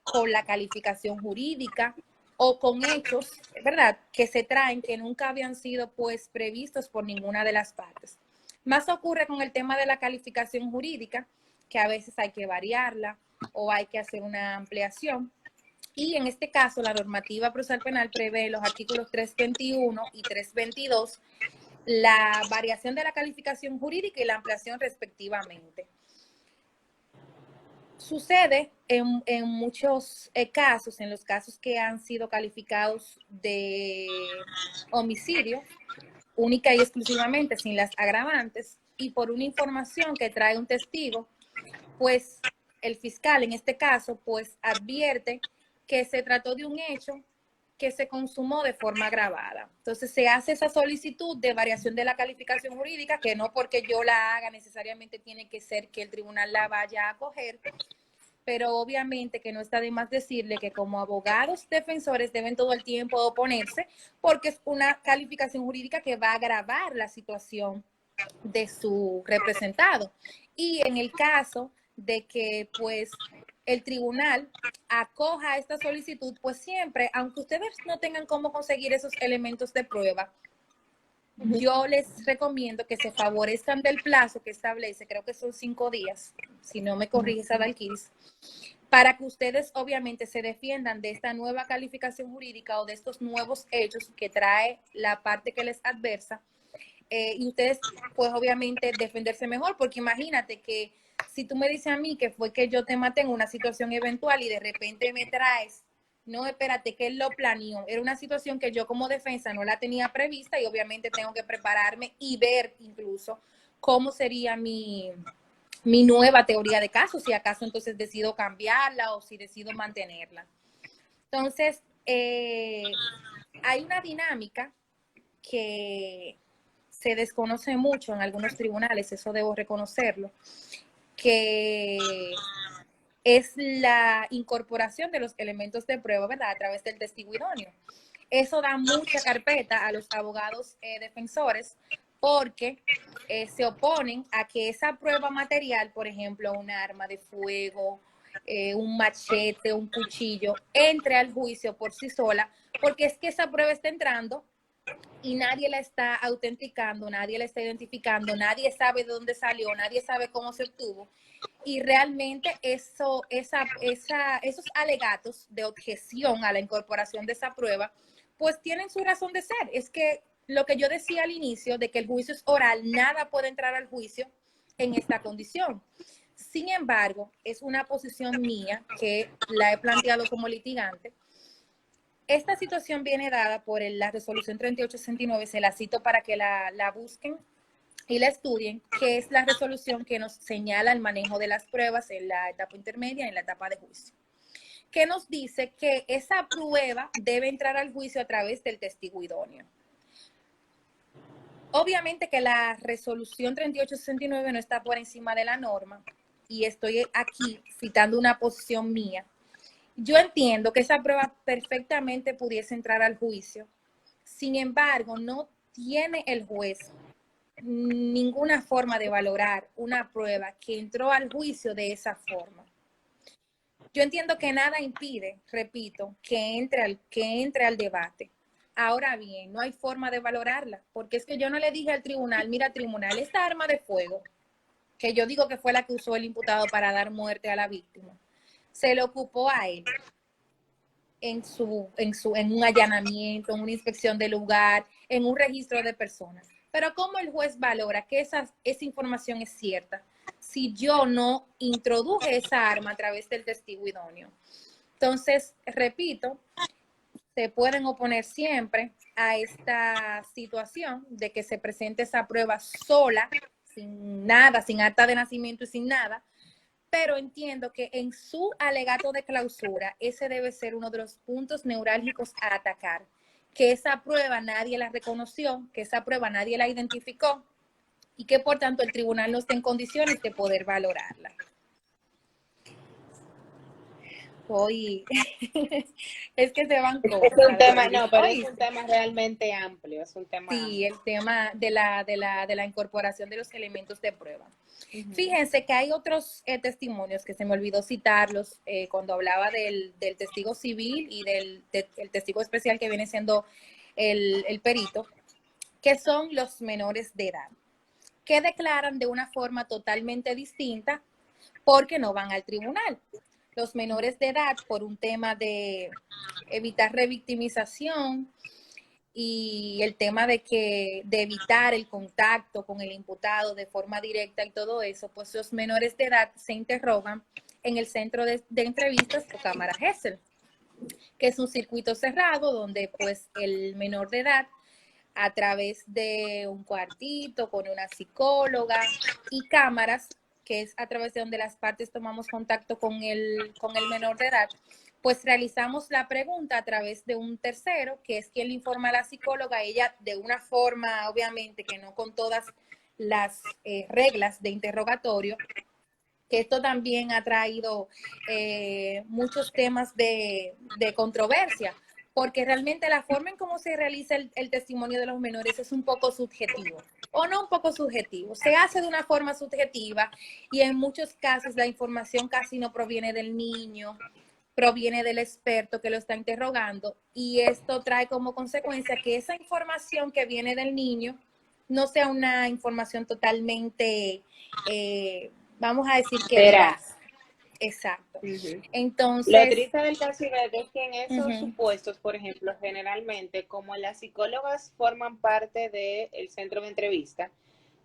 con la calificación jurídica o con hechos, ¿verdad?, que se traen que nunca habían sido pues previstos por ninguna de las partes. Más ocurre con el tema de la calificación jurídica, que a veces hay que variarla o hay que hacer una ampliación. Y en este caso, la normativa procesal penal prevé los artículos 321 y 322 la variación de la calificación jurídica y la ampliación respectivamente. Sucede en muchos casos, en los casos que han sido calificados de homicidio, única y exclusivamente sin las agravantes, y por una información que trae un testigo, pues el fiscal en este caso pues advierte que se trató de un hecho que se consumó de forma agravada. Entonces se hace esa solicitud de variación de la calificación jurídica, que no porque yo la haga necesariamente tiene que ser que el tribunal la vaya a acoger, pero obviamente que no está de más decirle que como abogados defensores deben todo el tiempo oponerse, porque es una calificación jurídica que va a agravar la situación de su representado. Y en el caso de que pues el tribunal acoja esta solicitud, pues siempre, aunque ustedes no tengan cómo conseguir esos elementos de prueba, yo les recomiendo que se favorezcan del plazo que establece, creo que son 5 días, si no me corrige Sadalquiris, para que ustedes obviamente se defiendan de esta nueva calificación jurídica o de estos nuevos hechos que trae la parte que les adversa, y ustedes pues obviamente defenderse mejor, porque imagínate que si tú me dices a mí que fue que yo te maté en una situación eventual y de repente me traes, no, espérate, que él lo planeó, era una situación que yo como defensa no la tenía prevista y obviamente tengo que prepararme y ver incluso cómo sería mi nueva teoría de caso, si acaso entonces decido cambiarla o si decido mantenerla. Entonces, hay una dinámica que se desconoce mucho en algunos tribunales, eso debo reconocerlo, que es la incorporación de los elementos de prueba, ¿verdad?, a través del testigo idóneo. Eso da mucha carpeta a los abogados defensores porque se oponen a que esa prueba material, por ejemplo, un arma de fuego, un machete, un cuchillo, entre al juicio por sí sola, porque es que esa prueba está entrando y nadie la está autenticando, nadie la está identificando, nadie sabe de dónde salió, nadie sabe cómo se obtuvo. Y realmente esos alegatos de objeción a la incorporación de esa prueba, pues tienen su razón de ser. Es que lo que yo decía al inicio, de que el juicio es oral, nada puede entrar al juicio en esta condición. Sin embargo, es una posición mía que la he planteado como litigante. Esta situación viene dada por la resolución 3869, se la cito para que la busquen y la estudien, que es la resolución que nos señala el manejo de las pruebas en la etapa intermedia y en la etapa de juicio, que nos dice que esa prueba debe entrar al juicio a través del testigo idóneo. Obviamente que la resolución 3869 no está por encima de la norma y estoy aquí citando una posición mía. Yo entiendo que esa prueba perfectamente pudiese entrar al juicio. Sin embargo, no tiene el juez ninguna forma de valorar una prueba que entró al juicio de esa forma. Yo entiendo que nada impide, repito, que entre al debate. Ahora bien, no hay forma de valorarla, porque es que yo no le dije al tribunal, mira tribunal, esta arma de fuego, que yo digo que fue la que usó el imputado para dar muerte a la víctima, se le ocupó a él en un allanamiento, en una inspección de lugar, en un registro de personas. Pero ¿cómo el juez valora que esa información es cierta si yo no introduje esa arma a través del testigo idóneo? Entonces, repito, se pueden oponer siempre a esta situación de que se presente esa prueba sola, sin nada, sin acta de nacimiento y sin nada, pero entiendo que en su alegato de clausura, ese debe ser uno de los puntos neurálgicos a atacar, que esa prueba nadie la reconoció, que esa prueba nadie la identificó y que por tanto el tribunal no esté en condiciones de poder valorarla. Hoy es que se van cosas. Es un tema, no, pero es un tema realmente amplio, es un tema sí, amplio. el tema de la incorporación de los elementos de prueba. Fíjense que hay otros testimonios que se me olvidó citarlos cuando hablaba del testigo civil y del testigo especial que viene siendo el perito, que son los menores de edad, que declaran de una forma totalmente distinta porque no van al tribunal. Los menores de edad, por un tema de evitar revictimización y el tema de evitar el contacto con el imputado de forma directa y todo eso, pues los menores de edad se interrogan en el centro de entrevistas o cámara Gesell, que es un circuito cerrado donde pues el menor de edad, a través de un cuartito con una psicóloga y cámaras, que es a través de donde las partes tomamos contacto con el menor de edad, pues realizamos la pregunta a través de un tercero, que es quien le informa a la psicóloga, ella de una forma, obviamente, que no con todas las reglas de interrogatorio, que esto también ha traído muchos temas de controversia, porque realmente la forma en cómo se realiza el testimonio de los menores es un poco subjetivo, o no un poco subjetivo, se hace de una forma subjetiva y en muchos casos la información casi no proviene del niño, proviene del experto que lo está interrogando, y esto trae como consecuencia que esa información que viene del niño no sea una información totalmente, vamos a decir que Verás. veraz. Exacto. Ujú. Lo Entonces, triste del caso, Ivette, es que en esos uh-huh, supuestos, por ejemplo, generalmente, como las psicólogas forman parte del centro de entrevista,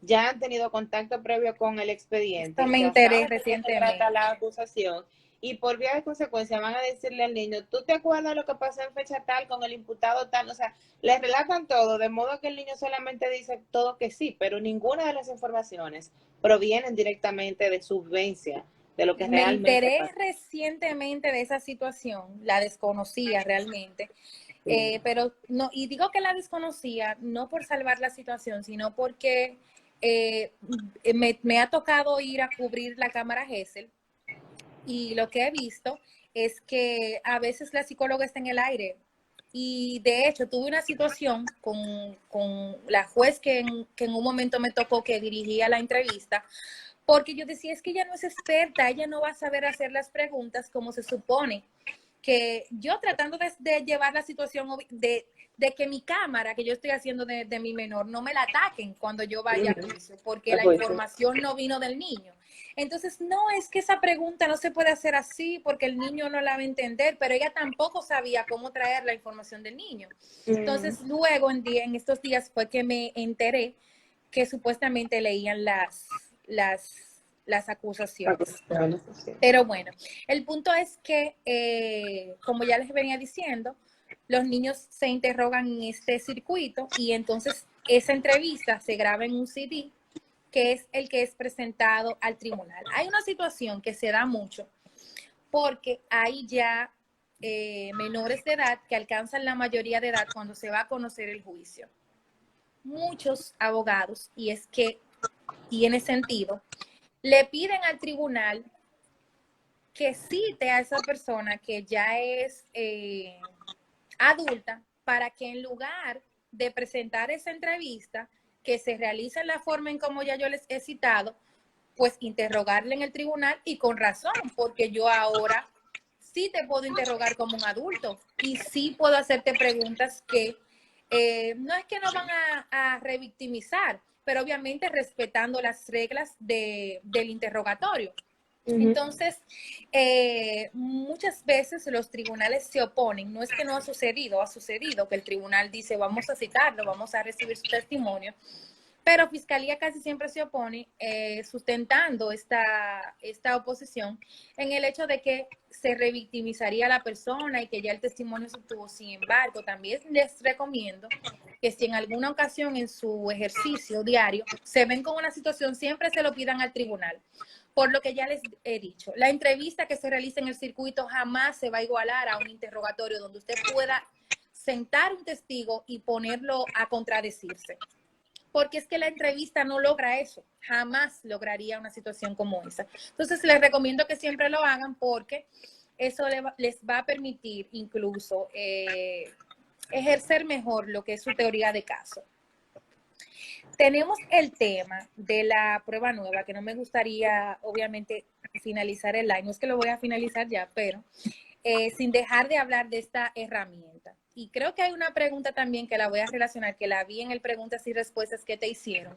ya han tenido contacto previo con el esto expediente, me ya enteré saben de qué se trata recientemente. la acusación y por vía de consecuencia van a decirle al niño, ¿tú te acuerdas lo que pasó en fecha tal con el imputado tal? O sea, les relatan todo, de modo que el niño solamente dice todo que sí, pero ninguna de las informaciones provienen directamente de su vivencia, de lo que Me realmente enteré pasó. recientemente de esa situación, la desconocía realmente, pero no, y digo que la desconocía no por salvar la situación, sino porque eh, me ha tocado ir a cubrir la cámara Gesell y lo que he visto es que a veces la psicóloga está en el aire. Y de hecho tuve una situación con la juez que en un momento me tocó que dirigía la entrevista, porque yo decía, es que ella no es experta, ella no va a saber hacer las preguntas como se supone. Que yo tratando de llevar la situación de que mi cámara que yo estoy haciendo de mi menor no me la ataquen cuando yo vaya a juicio, porque la información no vino del niño. Entonces, no, es que esa pregunta no se puede hacer así porque el niño no la va a entender, pero ella tampoco sabía cómo traer la información del niño. Entonces, luego en estos días fue que me enteré que supuestamente leían las acusaciones. Pero bueno, el punto es que, como ya les venía diciendo, los niños se interrogan en este circuito y entonces esa entrevista se graba en un CD que es el que es presentado al tribunal. Hay una situación que se da mucho porque hay ya menores de edad que alcanzan la mayoría de edad cuando se va a conocer el juicio. Muchos abogados, y es que tiene sentido, le piden al tribunal que cite a esa persona que ya es adulta para que en lugar de presentar esa entrevista que se realiza en la forma en como ya yo les he citado, pues interrogarle en el tribunal y con razón, porque yo ahora sí te puedo interrogar como un adulto y sí puedo hacerte preguntas que no es que no van a revictimizar, pero obviamente respetando las reglas del interrogatorio. Entonces, muchas veces los tribunales se oponen, no es que no ha sucedido que el tribunal dice vamos a citarlo, vamos a recibir su testimonio, pero Fiscalía casi siempre se opone, sustentando esta oposición en el hecho de que se revictimizaría a la persona y que ya el testimonio se obtuvo. Sin embargo, también les recomiendo que si en alguna ocasión en su ejercicio diario se ven con una situación, siempre se lo pidan al tribunal. Por lo que ya les he dicho, la entrevista que se realiza en el circuito jamás se va a igualar a un interrogatorio donde usted pueda sentar un testigo y ponerlo a contradecirse, porque es que la entrevista no logra eso, jamás lograría una situación como esa. Entonces les recomiendo que siempre lo hagan porque eso les va a permitir incluso ejercer mejor lo que es su teoría de caso. Tenemos el tema de la prueba nueva, que no me gustaría obviamente finalizar el live, no es que lo voy a finalizar ya, pero sin dejar de hablar de esta herramienta. Y creo que hay una pregunta también que la voy a relacionar, que la vi en el preguntas y respuestas que te hicieron,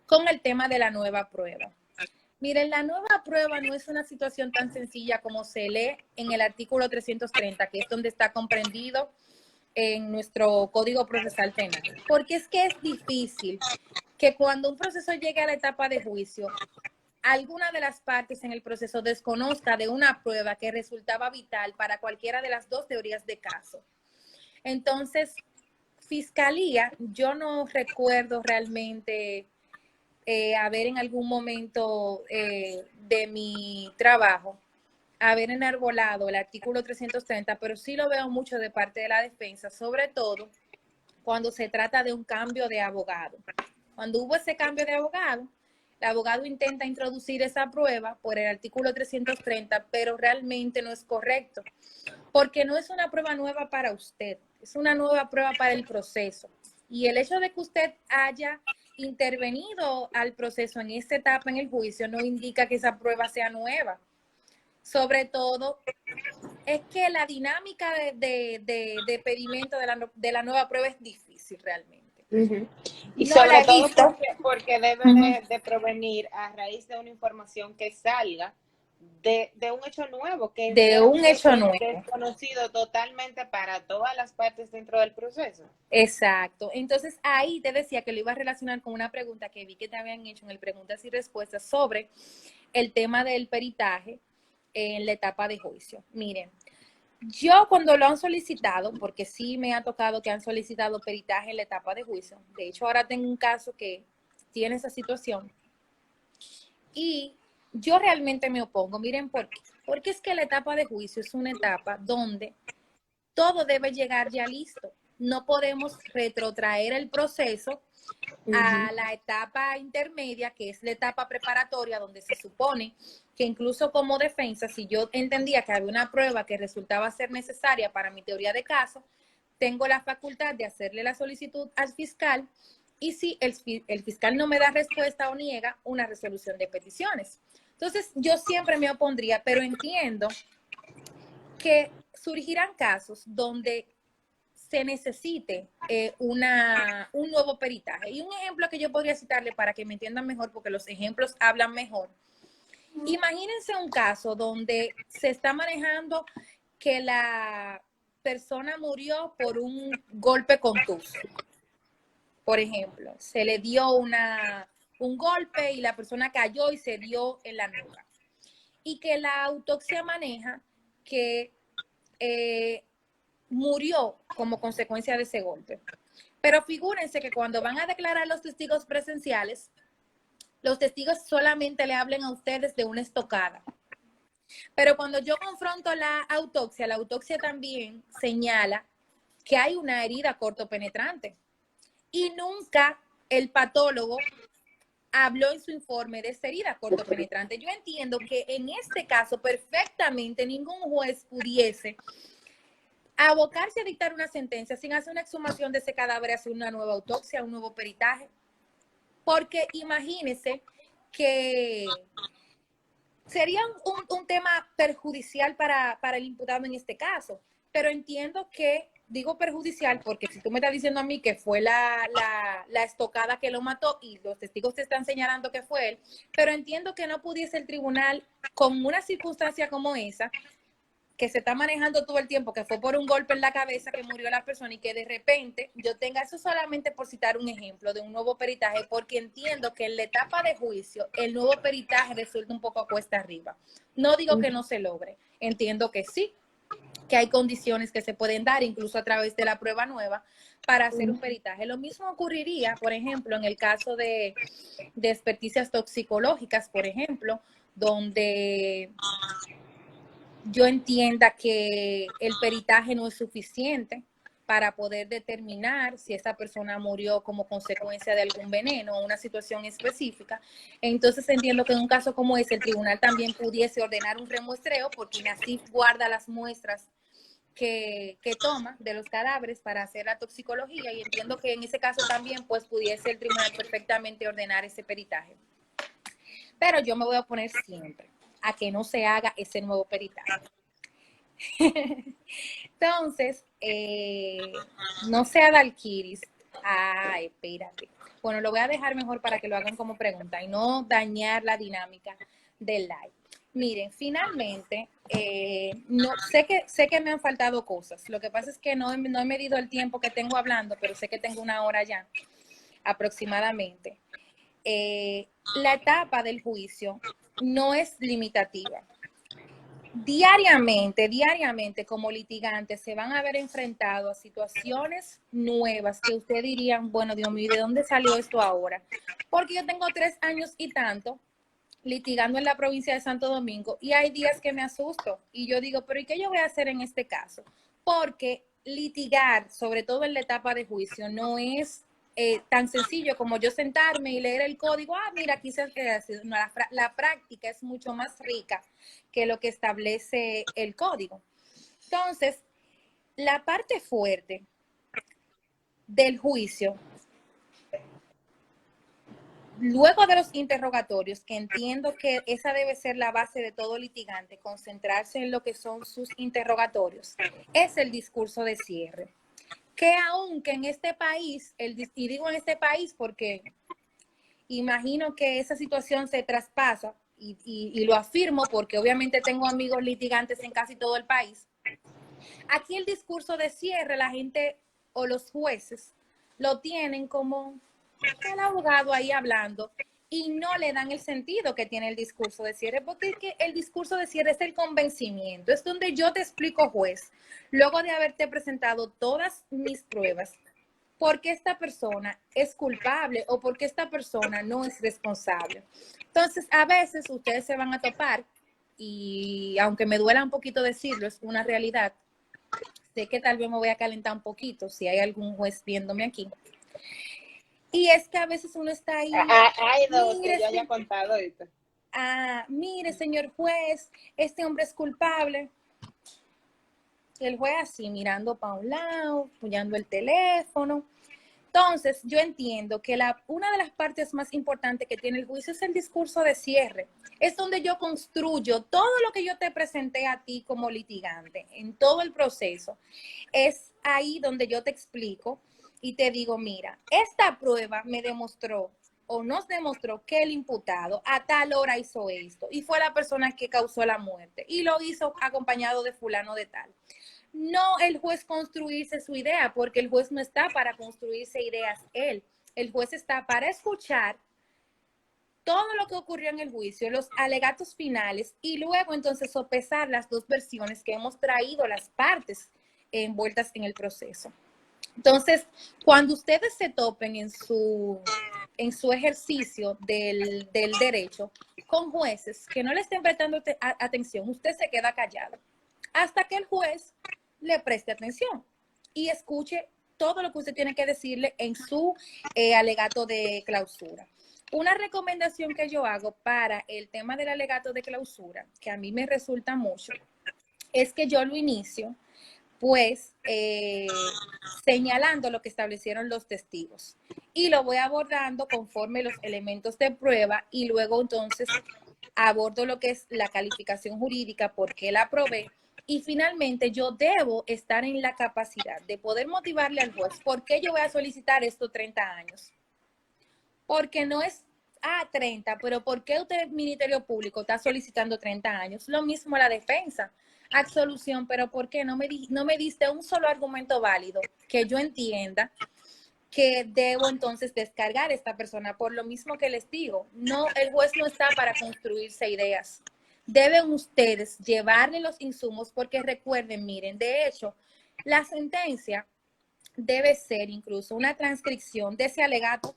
con el tema de la nueva prueba. Miren, la nueva prueba no es una situación tan sencilla como se lee en el artículo 330, que es donde está comprendido en nuestro Código Procesal Penal. Porque es que es difícil que cuando un proceso llegue a la etapa de juicio, alguna de las partes en el proceso desconozca de una prueba que resultaba vital para cualquiera de las dos teorías de caso. Entonces, Fiscalía, yo no recuerdo realmente haber en algún momento de mi trabajo, haber enarbolado el artículo 330, pero sí lo veo mucho de parte de la defensa, sobre todo cuando se trata de un cambio de abogado. Cuando hubo ese cambio de abogado, El abogado intenta introducir esa prueba por el artículo 330, pero realmente no es correcto, porque no es una prueba nueva para usted, es una nueva prueba para el proceso. Y el hecho de que usted haya intervenido al proceso en esta etapa en el juicio no indica que esa prueba sea nueva. Sobre todo, es que la dinámica de pedimento de la nueva prueba es difícil realmente. Y No la sobre he todo visto. porque debe de provenir a raíz de una información que salga de un hecho nuevo, que De un realmente hecho es nuevo. desconocido totalmente para todas las partes dentro del proceso. Exacto. Entonces ahí te decía que lo iba a relacionar con una pregunta que vi que te habían hecho en el preguntas y respuestas sobre el tema del peritaje en la etapa de juicio. Miren, yo cuando lo han solicitado, porque sí me ha tocado que han solicitado peritaje en la etapa de juicio, de hecho ahora tengo un caso que tiene esa situación, y yo realmente me opongo. Miren por qué. Porque es que la etapa de juicio es una etapa donde todo debe llegar ya listo. No podemos retrotraer el proceso a la etapa intermedia, que es la etapa preparatoria, donde se supone que incluso como defensa, si yo entendía que había una prueba que resultaba ser necesaria para mi teoría de caso, tengo la facultad de hacerle la solicitud al fiscal, y si el fiscal no me da respuesta o niega, una resolución de peticiones. Entonces, yo siempre me opondría, pero entiendo que surgirán casos donde se necesite un nuevo peritaje. Y un ejemplo que yo podría citarle para que me entiendan mejor, porque los ejemplos hablan mejor. Imagínense un caso donde se está manejando que la persona murió por un golpe contuso. Por ejemplo, se le dio un golpe y la persona cayó y se dio en la nuca. Y que la autopsia maneja que murió como consecuencia de ese golpe. Pero figúrense que cuando van a declarar los testigos presenciales, los testigos solamente le hablen a ustedes de una estocada. Pero cuando yo confronto la autopsia también señala que hay una herida cortopenetrante. Y nunca el patólogo habló en su informe de esta herida cortopenetrante. Yo entiendo que en este caso perfectamente ningún juez pudiese abocarse a dictar una sentencia sin hacer una exhumación de ese cadáver, hacer una nueva autopsia, un nuevo peritaje. Porque imagínese que sería un tema perjudicial para el imputado en este caso. Pero entiendo que, digo perjudicial, porque si tú me estás diciendo a mí que fue la estocada que lo mató y los testigos te están señalando que fue él, pero entiendo que no pudiese el tribunal, con una circunstancia como esa, que se está manejando todo el tiempo, que fue por un golpe en la cabeza que murió la persona, y que de repente yo tenga eso, solamente por citar un ejemplo de un nuevo peritaje, porque entiendo que en la etapa de juicio el nuevo peritaje resulta un poco a cuesta arriba. No digo que no se logre, entiendo que sí, que hay condiciones que se pueden dar incluso a través de la prueba nueva para hacer un peritaje. Lo mismo ocurriría, por ejemplo, en el caso de experticias toxicológicas, por ejemplo, donde yo entienda que el peritaje no es suficiente para poder determinar si esa persona murió como consecuencia de algún veneno o una situación específica. Entonces entiendo que en un caso como ese, el tribunal también pudiese ordenar un remuestreo, porque INASIF guarda las muestras que toma de los cadáveres para hacer la toxicología, y entiendo que en ese caso también pues pudiese el tribunal perfectamente ordenar ese peritaje. Pero yo me voy a oponer siempre a que no se haga ese nuevo peritaje. Entonces, no sea Dalquiris. Ay, espérate. Bueno, lo voy a dejar mejor para que lo hagan como pregunta y no dañar la dinámica del live. Miren, finalmente, no, sé que me han faltado cosas. Lo que pasa es que no he medido el tiempo que tengo hablando, pero sé que tengo una hora ya aproximadamente. La etapa del juicio no es limitativa. Diariamente como litigantes se van a ver enfrentados a situaciones nuevas que usted dirían, bueno, Dios mío, ¿de dónde salió esto ahora? Porque yo tengo 3 años y tanto litigando en la provincia de Santo Domingo, y hay días que me asusto y yo digo, pero ¿y qué yo voy a hacer en este caso? Porque litigar, sobre todo en la etapa de juicio, no es tan sencillo como yo sentarme y leer el código, mira, aquí se hace. No, la práctica es mucho más rica que lo que establece el código. Entonces, la parte fuerte del juicio, luego de los interrogatorios, que entiendo que esa debe ser la base de todo litigante, concentrarse en lo que son sus interrogatorios, es el discurso de cierre. Que aunque en este país, y digo en este país porque imagino que esa situación se traspasa, y lo afirmo porque obviamente tengo amigos litigantes en casi todo el país. Aquí el discurso de cierre, la gente o los jueces lo tienen como el abogado ahí hablando y no le dan el sentido que tiene el discurso de cierre, porque el discurso de cierre es el convencimiento, es donde yo te explico, juez, luego de haberte presentado todas mis pruebas, por qué esta persona es culpable o por qué esta persona no es responsable. Entonces, a veces ustedes se van a topar, y aunque me duela un poquito decirlo, es una realidad. Sé que tal vez me voy a calentar un poquito si hay algún juez viéndome aquí. Y es que a veces uno está ahí. Hay dos que yo haya contado esto. Mire, señor juez, este hombre es culpable. Y el juez así, mirando para un lado, apoyando el teléfono. Entonces, yo entiendo que una de las partes más importantes que tiene el juicio es el discurso de cierre. Es donde yo construyo todo lo que yo te presenté a ti como litigante, en todo el proceso. Es ahí donde yo te explico y te digo, mira, esta prueba me demostró o nos demostró que el imputado a tal hora hizo esto y fue la persona que causó la muerte y lo hizo acompañado de fulano de tal. No el juez construirse su idea, porque el juez no está para construirse ideas él. El juez está para escuchar todo lo que ocurrió en el juicio, los alegatos finales y luego entonces sopesar las dos versiones que hemos traído las partes envueltas en el proceso. Entonces, cuando ustedes se topen en su ejercicio del derecho con jueces que no le estén prestando atención, usted se queda callado hasta que el juez le preste atención y escuche todo lo que usted tiene que decirle en su alegato de clausura. Una recomendación que yo hago para el tema del alegato de clausura, que a mí me resulta mucho, es que yo lo inicio pues señalando lo que establecieron los testigos y lo voy abordando conforme los elementos de prueba y luego entonces abordo lo que es la calificación jurídica, por qué la aprobé y finalmente yo debo estar en la capacidad de poder motivarle al juez por qué yo voy a solicitar estos 30 años. Porque no es 30, pero ¿por qué usted, Ministerio Público, está solicitando 30 años? Lo mismo la defensa. Absolución, pero ¿por qué no me diste un solo argumento válido que yo entienda que debo entonces descargar a esta persona? Por lo mismo que les digo, no, el juez no está para construirse ideas. Deben ustedes llevarle los insumos porque recuerden, miren, de hecho, la sentencia debe ser incluso una transcripción de ese alegato.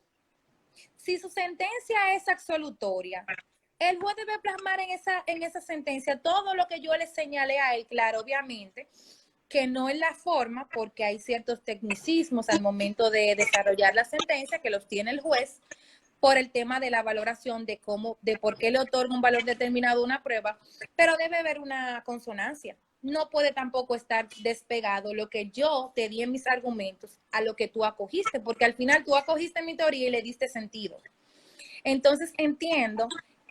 Si su sentencia es absolutoria, el juez debe plasmar en esa sentencia todo lo que yo le señalé a él, claro, obviamente, que no es la forma, porque hay ciertos tecnicismos al momento de desarrollar la sentencia que los tiene el juez por el tema de la valoración de por qué le otorga un valor determinado a una prueba, pero debe haber una consonancia. No puede tampoco estar despegado lo que yo te di en mis argumentos a lo que tú acogiste, porque al final tú acogiste mi teoría y le diste sentido. Entonces entiendo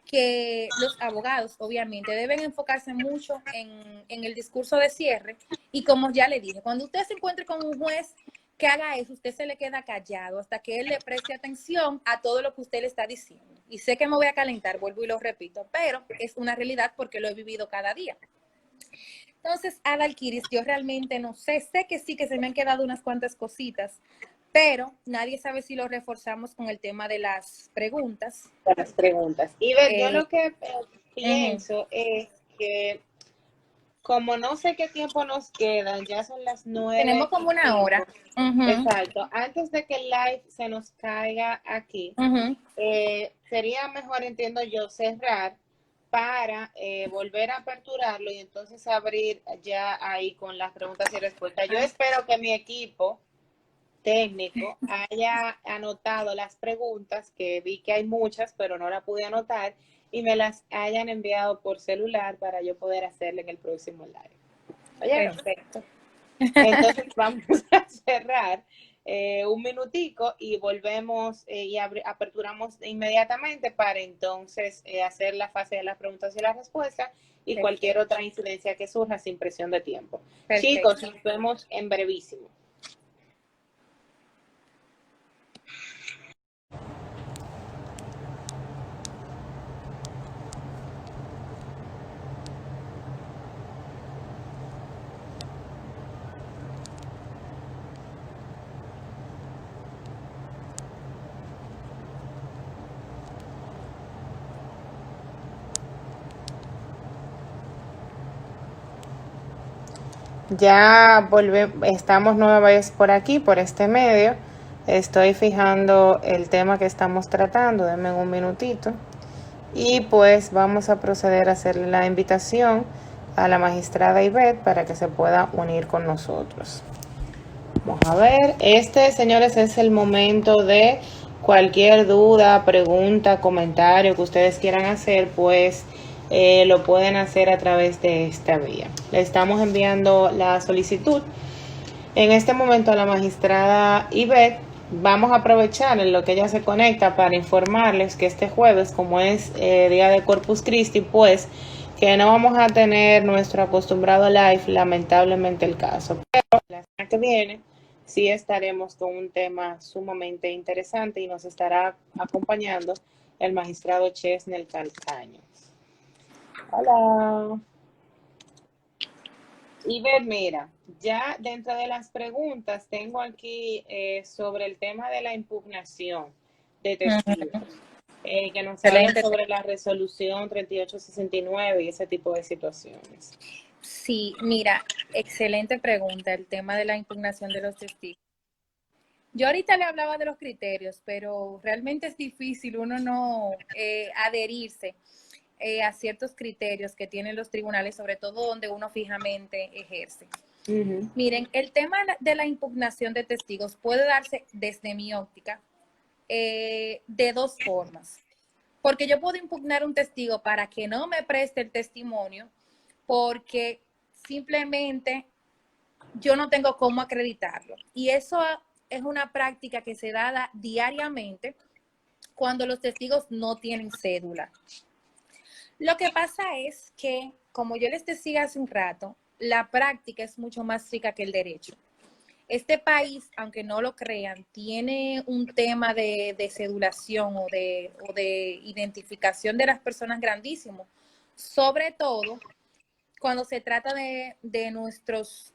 que los abogados obviamente deben enfocarse mucho en el discurso de cierre y como ya le dije, cuando usted se encuentre con un juez que haga eso, usted se le queda callado hasta que él le preste atención a todo lo que usted le está diciendo. Y sé que me voy a calentar, vuelvo y lo repito, pero es una realidad porque lo he vivido cada día. Entonces, Adalkiris, yo realmente no sé que sí, que se me han quedado unas cuantas cositas, pero nadie sabe si lo reforzamos con el tema de las preguntas. Las preguntas. Y ver, yo lo que pienso es que como no sé qué tiempo nos quedan, ya son las 9:05. Tenemos como una hora. Exacto. Antes de que el live se nos caiga aquí, sería mejor, entiendo yo, cerrar para volver a aperturarlo y entonces abrir ya ahí con las preguntas y respuestas. Yo espero que mi equipo técnico haya anotado las preguntas, que vi que hay muchas, pero no la pude anotar, y me las hayan enviado por celular para yo poder hacerle en el próximo live. ¿Oyeron? Perfecto. Entonces vamos a cerrar un minutico y volvemos y aperturamos inmediatamente para entonces hacer la fase de las preguntas y las respuestas y cualquier Perfecto. otra incidencia que surja sin presión de tiempo. Chicos, Perfecto. nos vemos en brevísimo. Ya estamos nueva vez por aquí, por este medio. Estoy fijando el tema que estamos tratando. Denme un minutito. Y pues vamos a proceder a hacerle la invitación a la magistrada Ivette para que se pueda unir con nosotros. Vamos a ver. Señores, es el momento de cualquier duda, pregunta, comentario que ustedes quieran hacer, pues lo pueden hacer a través de esta vía. Le estamos enviando la solicitud en este momento a la magistrada Ivette. Vamos a aprovechar en lo que ella se conecta para informarles que este jueves, como es día de Corpus Christi, pues que no vamos a tener nuestro acostumbrado live, lamentablemente el caso. Pero la semana que viene sí estaremos con un tema sumamente interesante y nos estará acompañando el magistrado Chesnel Calcaño. Hola. Iber, mira, ya dentro de las preguntas tengo aquí sobre el tema de la impugnación de testigos, que nos habla Excelente. sobre la resolución 3869 y ese tipo de situaciones. Sí, mira, excelente pregunta, el tema de la impugnación de los testigos. Yo ahorita le hablaba de los criterios, pero realmente es difícil uno no adherirse a ciertos criterios que tienen los tribunales, sobre todo donde uno fijamente ejerce. Miren, el tema de la impugnación de testigos puede darse desde mi óptica de dos formas. Porque yo puedo impugnar un testigo para que no me preste el testimonio porque simplemente yo no tengo cómo acreditarlo. Y eso es una práctica que se da diariamente cuando los testigos no tienen cédula. Lo que pasa es que, como yo les decía hace un rato, la práctica es mucho más rica que el derecho. Este país, aunque no lo crean, tiene un tema de cedulación o de identificación de las personas grandísimo, sobre todo cuando se trata de nuestros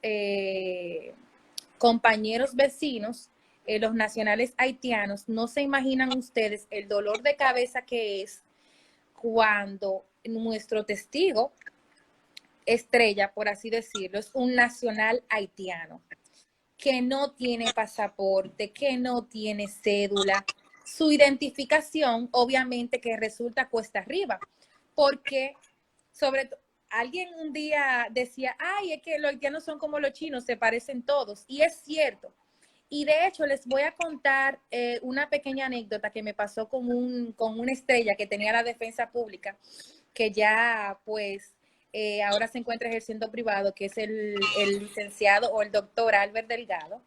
compañeros vecinos, los nacionales haitianos. No se imaginan ustedes el dolor de cabeza que es cuando nuestro testigo estrella, por así decirlo, es un nacional haitiano que no tiene pasaporte, que no tiene cédula. Su identificación, obviamente, que resulta cuesta arriba, porque alguien un día decía, ay, es que los haitianos son como los chinos, se parecen todos, y es cierto. Y de hecho, les voy a contar una pequeña anécdota que me pasó con una estrella que tenía la defensa pública, que ya pues ahora se encuentra ejerciendo privado, que es el licenciado o el doctor Albert Delgado.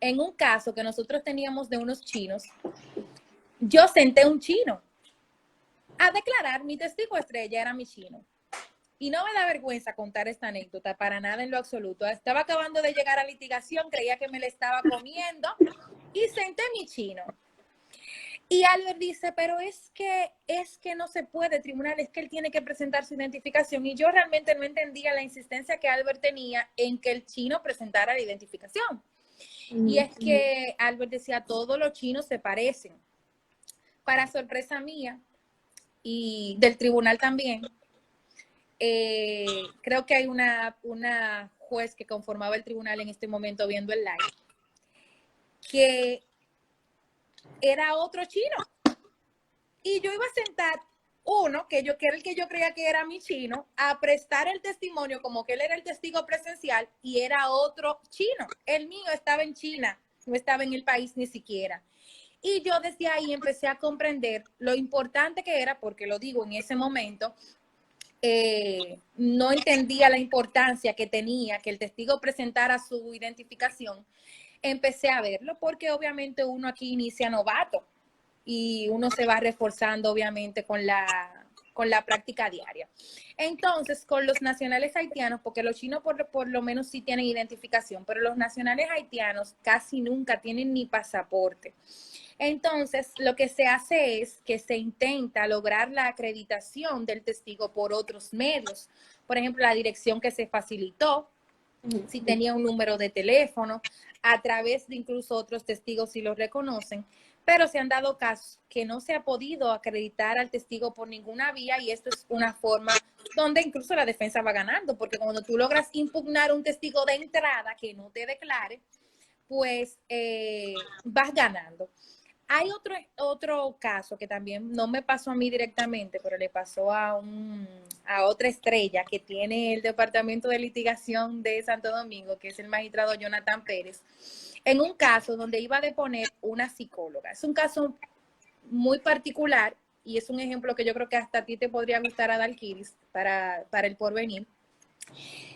En un caso que nosotros teníamos de unos chinos, yo senté un chino a declarar, mi testigo estrella era mi chino. Y no me da vergüenza contar esta anécdota, para nada en lo absoluto. Estaba acabando de llegar a litigación, creía que me la estaba comiendo y senté mi chino. Y Albert dice, pero es que no se puede, tribunal, es que él tiene que presentar su identificación. Y yo realmente no entendía la insistencia que Albert tenía en que el chino presentara la identificación. Y es que Albert decía, todos los chinos se parecen. Para sorpresa mía y del tribunal también, creo que hay una juez que conformaba el tribunal en este momento viendo el live, que era otro chino. Y yo iba a sentar uno, que era el que yo creía que era mi chino, a prestar el testimonio como que él era el testigo presencial y era otro chino. El mío estaba en China no estaba en el país ni siquiera. Y yo desde ahí empecé a comprender lo importante que era, porque lo digo en ese momento, no entendía la importancia que tenía que el testigo presentara su identificación. Empecé a verlo porque obviamente uno aquí inicia novato y uno se va reforzando obviamente con la práctica diaria. Entonces, con los nacionales haitianos, porque los chinos por lo menos sí tienen identificación, pero los nacionales haitianos casi nunca tienen ni pasaporte. Entonces, lo que se hace es que se intenta lograr la acreditación del testigo por otros medios. Por ejemplo, la dirección que se facilitó, si tenía un número de teléfono, a través de incluso otros testigos si lo reconocen, pero se han dado casos que no se ha podido acreditar al testigo por ninguna vía y esto es una forma donde incluso la defensa va ganando, porque cuando tú logras impugnar un testigo de entrada que no te declare, pues vas ganando. Hay otro caso que también no me pasó a mí directamente, pero le pasó a otra estrella que tiene el Departamento de Litigación de Santo Domingo, que es el magistrado Jonathan Pérez, en un caso donde iba a deponer una psicóloga. Es un caso muy particular y es un ejemplo que yo creo que hasta a ti te podría gustar, Adalkiris, para el porvenir.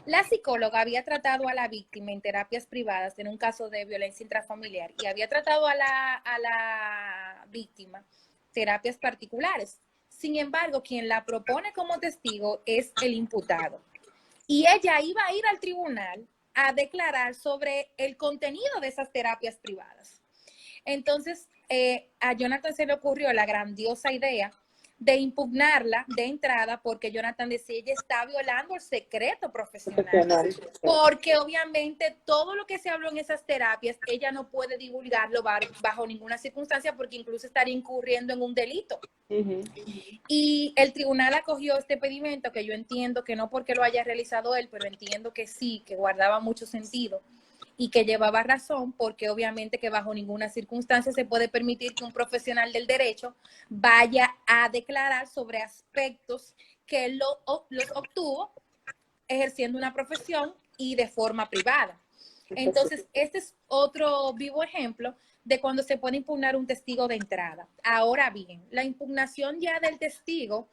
La psicóloga había tratado a la víctima en terapias privadas en un caso de violencia intrafamiliar y había tratado a la víctima terapias particulares. Sin embargo, quien la propone como testigo es el imputado. Y ella iba a ir al tribunal a declarar sobre el contenido de esas terapias privadas. Entonces, a Jonathan se le ocurrió la grandiosa idea de impugnarla de entrada porque Jonathan decía ella está violando el secreto profesional. Porque obviamente todo lo que se habló en esas terapias, ella no puede divulgarlo bajo ninguna circunstancia porque incluso estaría incurriendo en un delito. Y el tribunal acogió este pedimento que yo entiendo que no porque lo haya realizado él, pero entiendo que sí, que guardaba mucho sentido y que llevaba razón, porque obviamente que bajo ninguna circunstancia se puede permitir que un profesional del derecho vaya a declarar sobre aspectos que él los obtuvo ejerciendo una profesión y de forma privada. Entonces, este es otro vivo ejemplo de cuando se puede impugnar un testigo de entrada. Ahora bien, la impugnación ya del testigo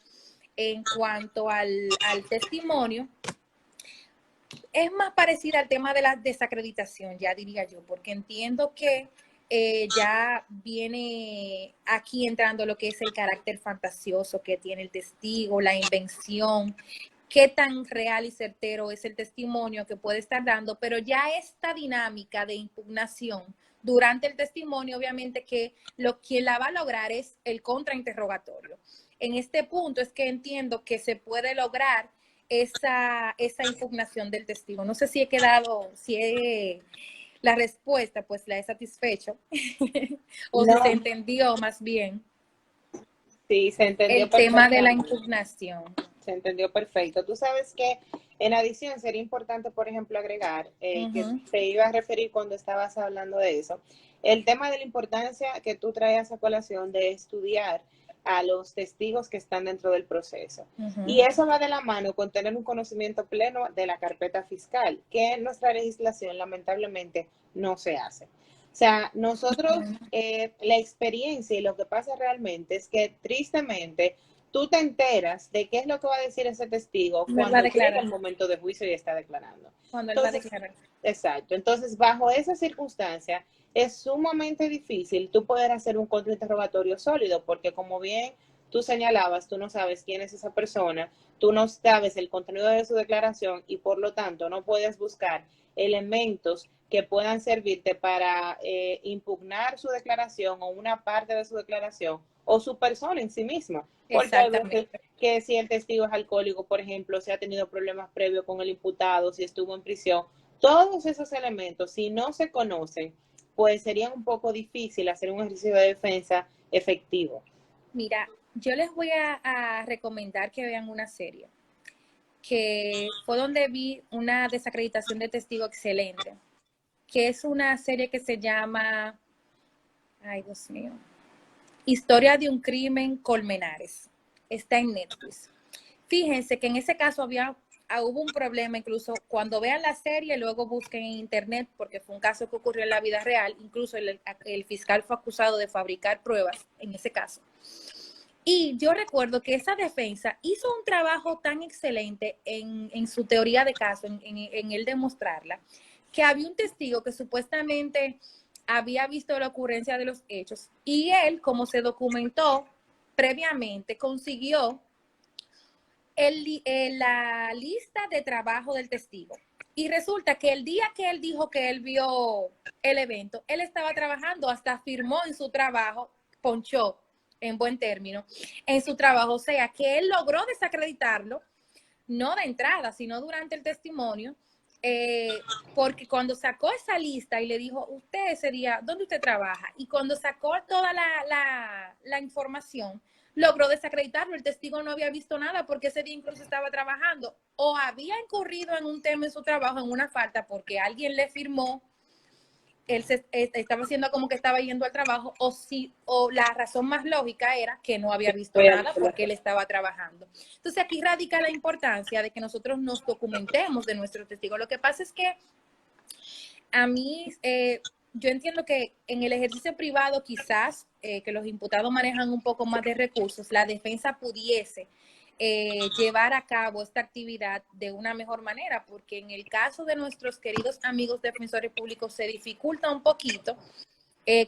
en cuanto al testimonio es más parecida al tema de la desacreditación, ya diría yo, porque entiendo que ya viene aquí entrando lo que es el carácter fantasioso que tiene el testigo, la invención, qué tan real y certero es el testimonio que puede estar dando, pero ya esta dinámica de impugnación durante el testimonio, obviamente que quien la va a lograr es el contrainterrogatorio. En este punto es que entiendo que se puede lograr esa impugnación del testigo. No sé si he quedado, la respuesta pues la he satisfecho o no, si se entendió más bien. Sí, se entendió el tema de la impugnación. Se entendió perfecto. Tú sabes que en adición sería importante, por ejemplo, agregar, que te iba a referir cuando estabas hablando de eso, el tema de la importancia que tú traías a colación de estudiar a los testigos que están dentro del proceso. Y eso va de la mano con tener un conocimiento pleno de la carpeta fiscal, que en nuestra legislación lamentablemente no se hace. O sea, nosotros, la experiencia y lo que pasa realmente es que tristemente tú te enteras de qué es lo que va a decir ese testigo cuando llega el momento de juicio y está declarando. Cuando él va a declarar. Exacto. Entonces, bajo esa circunstancia, es sumamente difícil tú poder hacer un contrainterrogatorio sólido, porque como bien tú señalabas, tú no sabes quién es esa persona, tú no sabes el contenido de su declaración y por lo tanto no puedes buscar elementos que puedan servirte para impugnar su declaración o una parte de su declaración o su persona en sí misma. Porque hay veces que si el testigo es alcohólico, por ejemplo, si ha tenido problemas previos con el imputado, si estuvo en prisión, todos esos elementos, si no se conocen, pues sería un poco difícil hacer un ejercicio de defensa efectivo. Mira, yo les voy a recomendar que vean una serie, que fue donde vi una desacreditación de testigo excelente, que es una serie que se llama, ay Dios mío, Historia de un crimen Colmenares. Está en Netflix. Fíjense que en ese caso había hubo un problema, incluso cuando vean la serie, luego busquen en internet, porque fue un caso que ocurrió en la vida real, incluso el fiscal fue acusado de fabricar pruebas en ese caso. Y yo recuerdo que esa defensa hizo un trabajo tan excelente en su teoría de caso, en el demostrarla, que había un testigo que supuestamente había visto la ocurrencia de los hechos y él, como se documentó previamente, consiguió la lista de trabajo del testigo. Y resulta que el día que él dijo que él vio el evento, él estaba trabajando, hasta firmó en su trabajo, ponchó en buen término, en su trabajo. O sea, que él logró desacreditarlo, no de entrada, sino durante el testimonio, porque cuando sacó esa lista y le dijo, usted ese día, ¿dónde usted trabaja? Y cuando sacó toda la información, logró desacreditarlo. El testigo no había visto nada porque ese día incluso estaba trabajando o había incurrido en un tema en su trabajo, en una falta, porque alguien le firmó, él estaba haciendo como que estaba yendo al trabajo, o la razón más lógica era que no había visto nada porque él estaba trabajando. Entonces aquí radica la importancia de que nosotros nos documentemos de nuestros testigos. Lo que pasa es que a mí, yo entiendo que en el ejercicio privado quizás que los imputados manejan un poco más de recursos, la defensa pudiese llevar a cabo esta actividad de una mejor manera, porque en el caso de nuestros queridos amigos defensores públicos se dificulta un poquito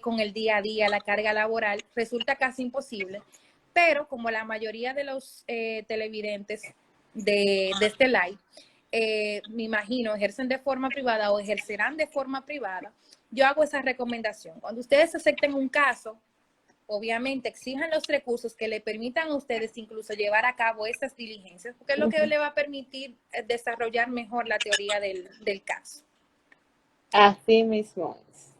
con el día a día, la carga laboral, resulta casi imposible, pero como la mayoría de los televidentes de este live, me imagino, ejercen de forma privada o ejercerán de forma privada, yo hago esa recomendación. Cuando ustedes acepten un caso, obviamente exijan los recursos que le permitan a ustedes incluso llevar a cabo estas diligencias, porque es lo que le va a permitir desarrollar mejor la teoría del caso. Así mismo es.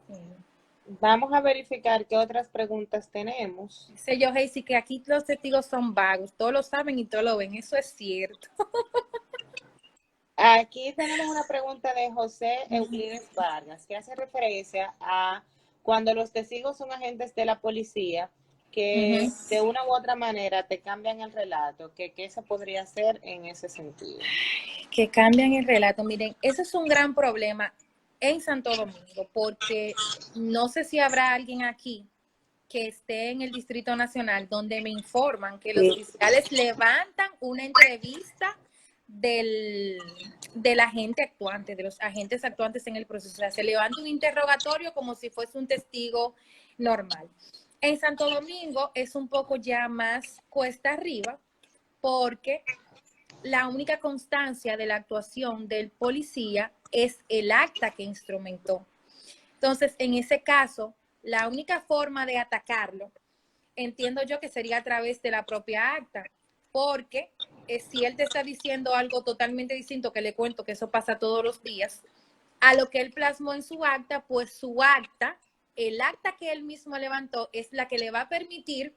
Vamos a verificar qué otras preguntas tenemos. Dice yo, Heisy, que aquí los testigos son vagos, todos lo saben y todos lo ven, eso es cierto. Aquí tenemos una pregunta de José Euclides Vargas, que hace referencia a cuando los testigos son agentes de la policía, que de una u otra manera te cambian el relato, que qué se podría hacer en ese sentido. Que cambian el relato. Miren, ese es un gran problema en Santo Domingo, porque no sé si habrá alguien aquí que esté en el Distrito Nacional donde me informan que los fiscales levantan una entrevista del agente actuante, de los agentes actuantes en el proceso. O sea, se levanta un interrogatorio como si fuese un testigo normal. En Santo Domingo es un poco ya más cuesta arriba, porque la única constancia de la actuación del policía es el acta que instrumentó. Entonces, en ese caso, la única forma de atacarlo, entiendo yo que sería a través de la propia acta, porque si él te está diciendo algo totalmente distinto, que le cuento que eso pasa todos los días, a lo que él plasmó en su acta, pues su acta, el acta que él mismo levantó, es la que le va a permitir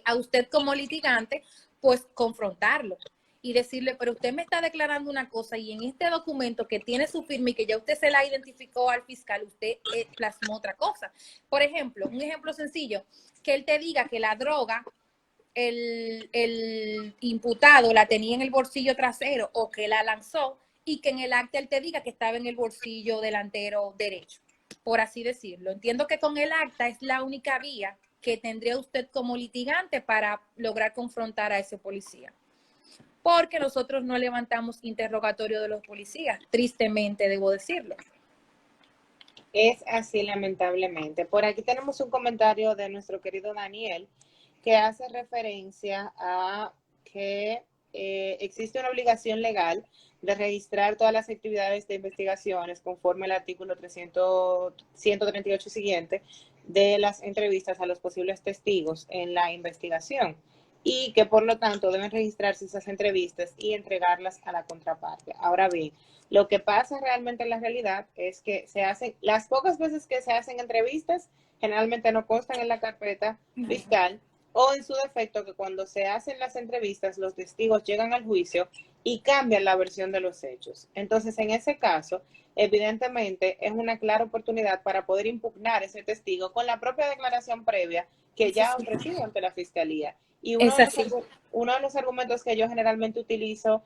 a usted como litigante, pues confrontarlo y decirle, pero usted me está declarando una cosa y en este documento que tiene su firma y que ya usted se la identificó al fiscal, usted plasmó otra cosa. Por ejemplo, un ejemplo sencillo, que él te diga que la droga, el imputado la tenía en el bolsillo trasero o que la lanzó y que en el acta él te diga que estaba en el bolsillo delantero derecho, por así decirlo. Entiendo que con el acta es la única vía que tendría usted como litigante para lograr confrontar a ese policía. Porque nosotros no levantamos interrogatorio de los policías, tristemente debo decirlo. Es así, lamentablemente. Por aquí tenemos un comentario de nuestro querido Daniel que hace referencia a que existe una obligación legal de registrar todas las actividades de investigaciones conforme al artículo 138 siguiente de las entrevistas a los posibles testigos en la investigación y que por lo tanto deben registrarse esas entrevistas y entregarlas a la contraparte. Ahora bien, lo que pasa realmente en la realidad es que se hacen, las pocas veces que se hacen entrevistas, generalmente no constan en la carpeta fiscal, o en su defecto que cuando se hacen las entrevistas los testigos llegan al juicio y cambian la versión de los hechos. Entonces, en ese caso, evidentemente es una clara oportunidad para poder impugnar ese testigo con la propia declaración previa que ya ha ofrecido ante la fiscalía. Y Es así. uno de los argumentos que yo generalmente utilizo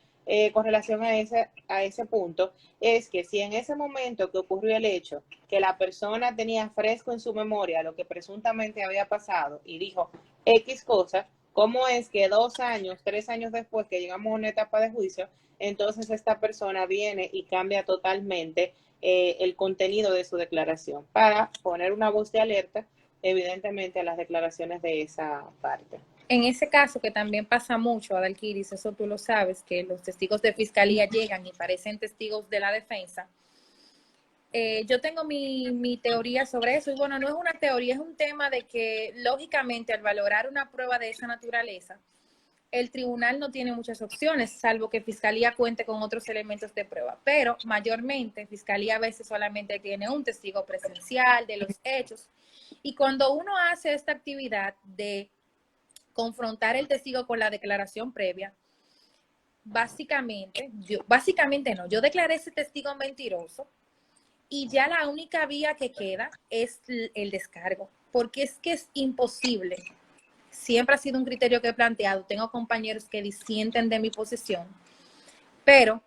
con relación a ese punto es que si en ese momento que ocurrió el hecho, que la persona tenía fresco en su memoria lo que presuntamente había pasado y dijo X cosa, ¿cómo es que 2 años, 3 años después que llegamos a una etapa de juicio, entonces esta persona viene y cambia totalmente el contenido de su declaración para poner una voz de alerta, evidentemente, a las declaraciones de esa parte? En ese caso, que también pasa mucho, Adalquiris, eso tú lo sabes, que los testigos de fiscalía llegan y parecen testigos de la defensa. Yo tengo mi teoría sobre eso, y bueno, no es una teoría, es un tema de que, lógicamente, al valorar una prueba de esa naturaleza, el tribunal no tiene muchas opciones, salvo que Fiscalía cuente con otros elementos de prueba, pero mayormente Fiscalía a veces solamente tiene un testigo presencial de los hechos, y cuando uno hace esta actividad de confrontar el testigo con la declaración previa, básicamente no, yo declaré ese testigo mentiroso y ya la única vía que queda es el descargo, porque es que es imposible. Siempre ha sido un criterio que he planteado. Tengo compañeros que disienten de mi posición, pero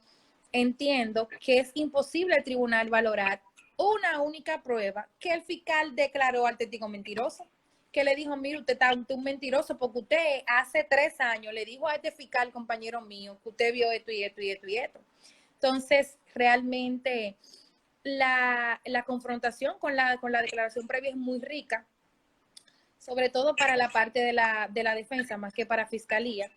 entiendo que es imposible el tribunal valorar una única prueba que el fiscal declaró al testigo mentiroso, que le dijo, mire, usted está un mentiroso porque usted hace 3 años le dijo a este fiscal, compañero mío, que usted vio esto y esto y esto y esto. Entonces, realmente la confrontación con la declaración previa es muy rica, sobre todo para la parte de la defensa, más que para fiscalía,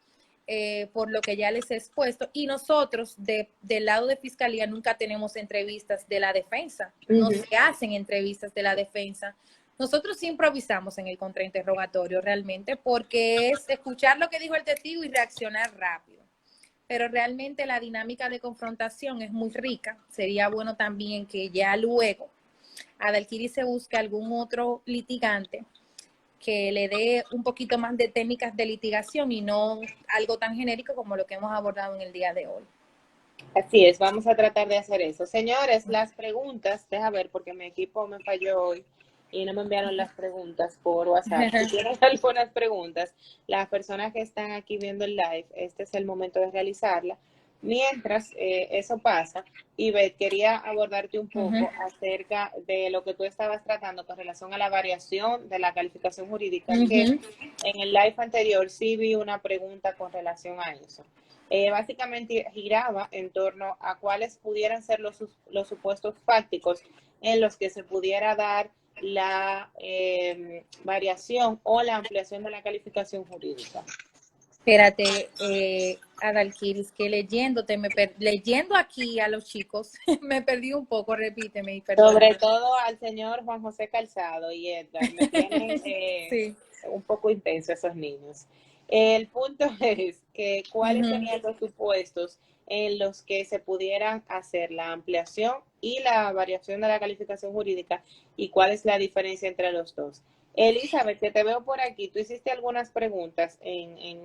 por lo que ya les he expuesto. Y nosotros, del lado de fiscalía, nunca tenemos entrevistas de la defensa, no se hacen entrevistas de la defensa. Nosotros improvisamos en el contrainterrogatorio realmente, porque es escuchar lo que dijo el testigo y reaccionar rápido. Pero realmente la dinámica de confrontación es muy rica. Sería bueno también que ya luego Adalquiris se busque algún otro litigante que le dé un poquito más de técnicas de litigación y no algo tan genérico como lo que hemos abordado en el día de hoy. Así es, vamos a tratar de hacer eso. Señores, las preguntas, deja ver porque mi equipo me falló hoy y no me enviaron las preguntas por WhatsApp. Si tienen algunas preguntas, las personas que están aquí viendo el live, este es el momento de realizarla. Mientras eso pasa, Ivette, quería abordarte un poco acerca de lo que tú estabas tratando con relación a la variación de la calificación jurídica, que en el live anterior sí vi una pregunta con relación a eso. Básicamente giraba en torno a cuáles pudieran ser los supuestos fácticos en los que se pudiera dar la variación o la ampliación de la calificación jurídica. Espérate, Adalquiris, que leyendo aquí a los chicos, me perdí un poco, repíteme y perdón. Sobre todo al señor Juan José Calzado y Edgar, me tienen sí. un poco intenso esos niños. El punto es que cuáles serían los supuestos en los que se pudieran hacer la ampliación y la variación de la calificación jurídica y cuál es la diferencia entre los dos. Elizabeth, que te veo por aquí, tú hiciste algunas preguntas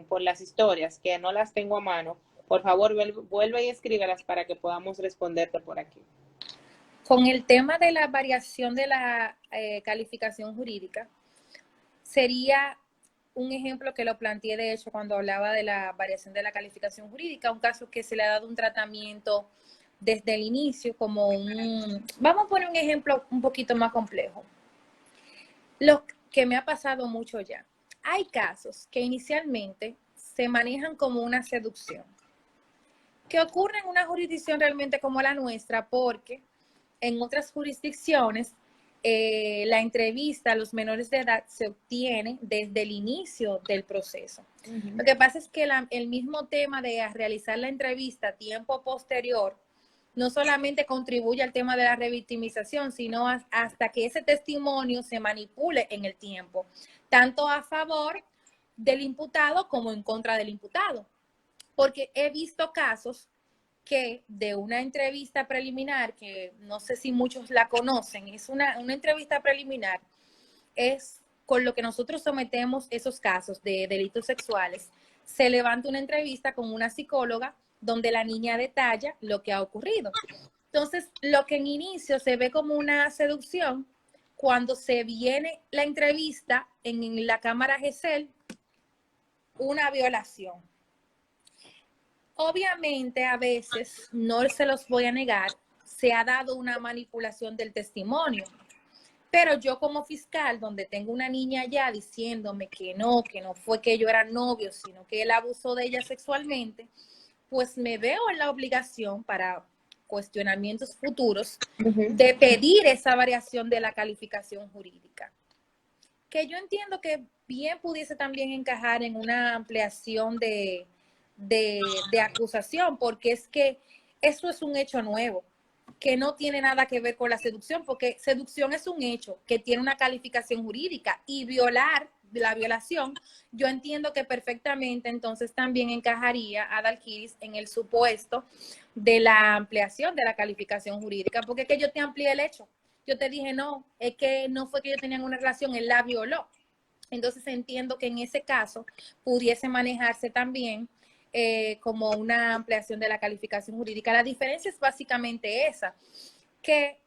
por las historias que no las tengo a mano. Por favor, vuelve y escríbelas para que podamos responderte por aquí. Con el tema de la variación de la calificación jurídica, sería un ejemplo que lo planteé, de hecho, cuando hablaba de la variación de la calificación jurídica, un caso que se le ha dado un tratamiento desde el inicio como vamos a poner un ejemplo un poquito más complejo. Lo que me ha pasado mucho ya. Hay casos que inicialmente se manejan como una seducción, que ocurre en una jurisdicción realmente como la nuestra, porque en otras jurisdicciones la entrevista a los menores de edad se obtiene desde el inicio del proceso. Lo que pasa es que el mismo tema de realizar la entrevista a tiempo posterior no solamente contribuye al tema de la revictimización, sino hasta que ese testimonio se manipule en el tiempo, tanto a favor del imputado como en contra del imputado. Porque he visto casos que de una entrevista preliminar, que no sé si muchos la conocen, es una entrevista preliminar, es con lo que nosotros sometemos esos casos de delitos sexuales. Se levanta una entrevista con una psicóloga donde la niña detalla lo que ha ocurrido. Entonces, lo que en inicio se ve como una seducción, cuando se viene la entrevista en la cámara GESEL, una violación. Obviamente, a veces, no se los voy a negar, se ha dado una manipulación del testimonio. Pero yo como fiscal, donde tengo una niña ya diciéndome que no fue que yo era novio, sino que él abusó de ella sexualmente, pues me veo en la obligación para cuestionamientos futuros de pedir esa variación de la calificación jurídica. Que yo entiendo que bien pudiese también encajar en una ampliación de acusación, porque es que eso es un hecho nuevo, que no tiene nada que ver con la seducción, porque seducción es un hecho que tiene una calificación jurídica y la violación, yo entiendo que perfectamente entonces también encajaría a Dalkiris en el supuesto de la ampliación de la calificación jurídica, porque es que yo te amplié el hecho. Yo te dije, no, es que no fue que yo tenía una relación, él la violó. Entonces entiendo que en ese caso pudiese manejarse también como una ampliación de la calificación jurídica. La diferencia es básicamente esa, que,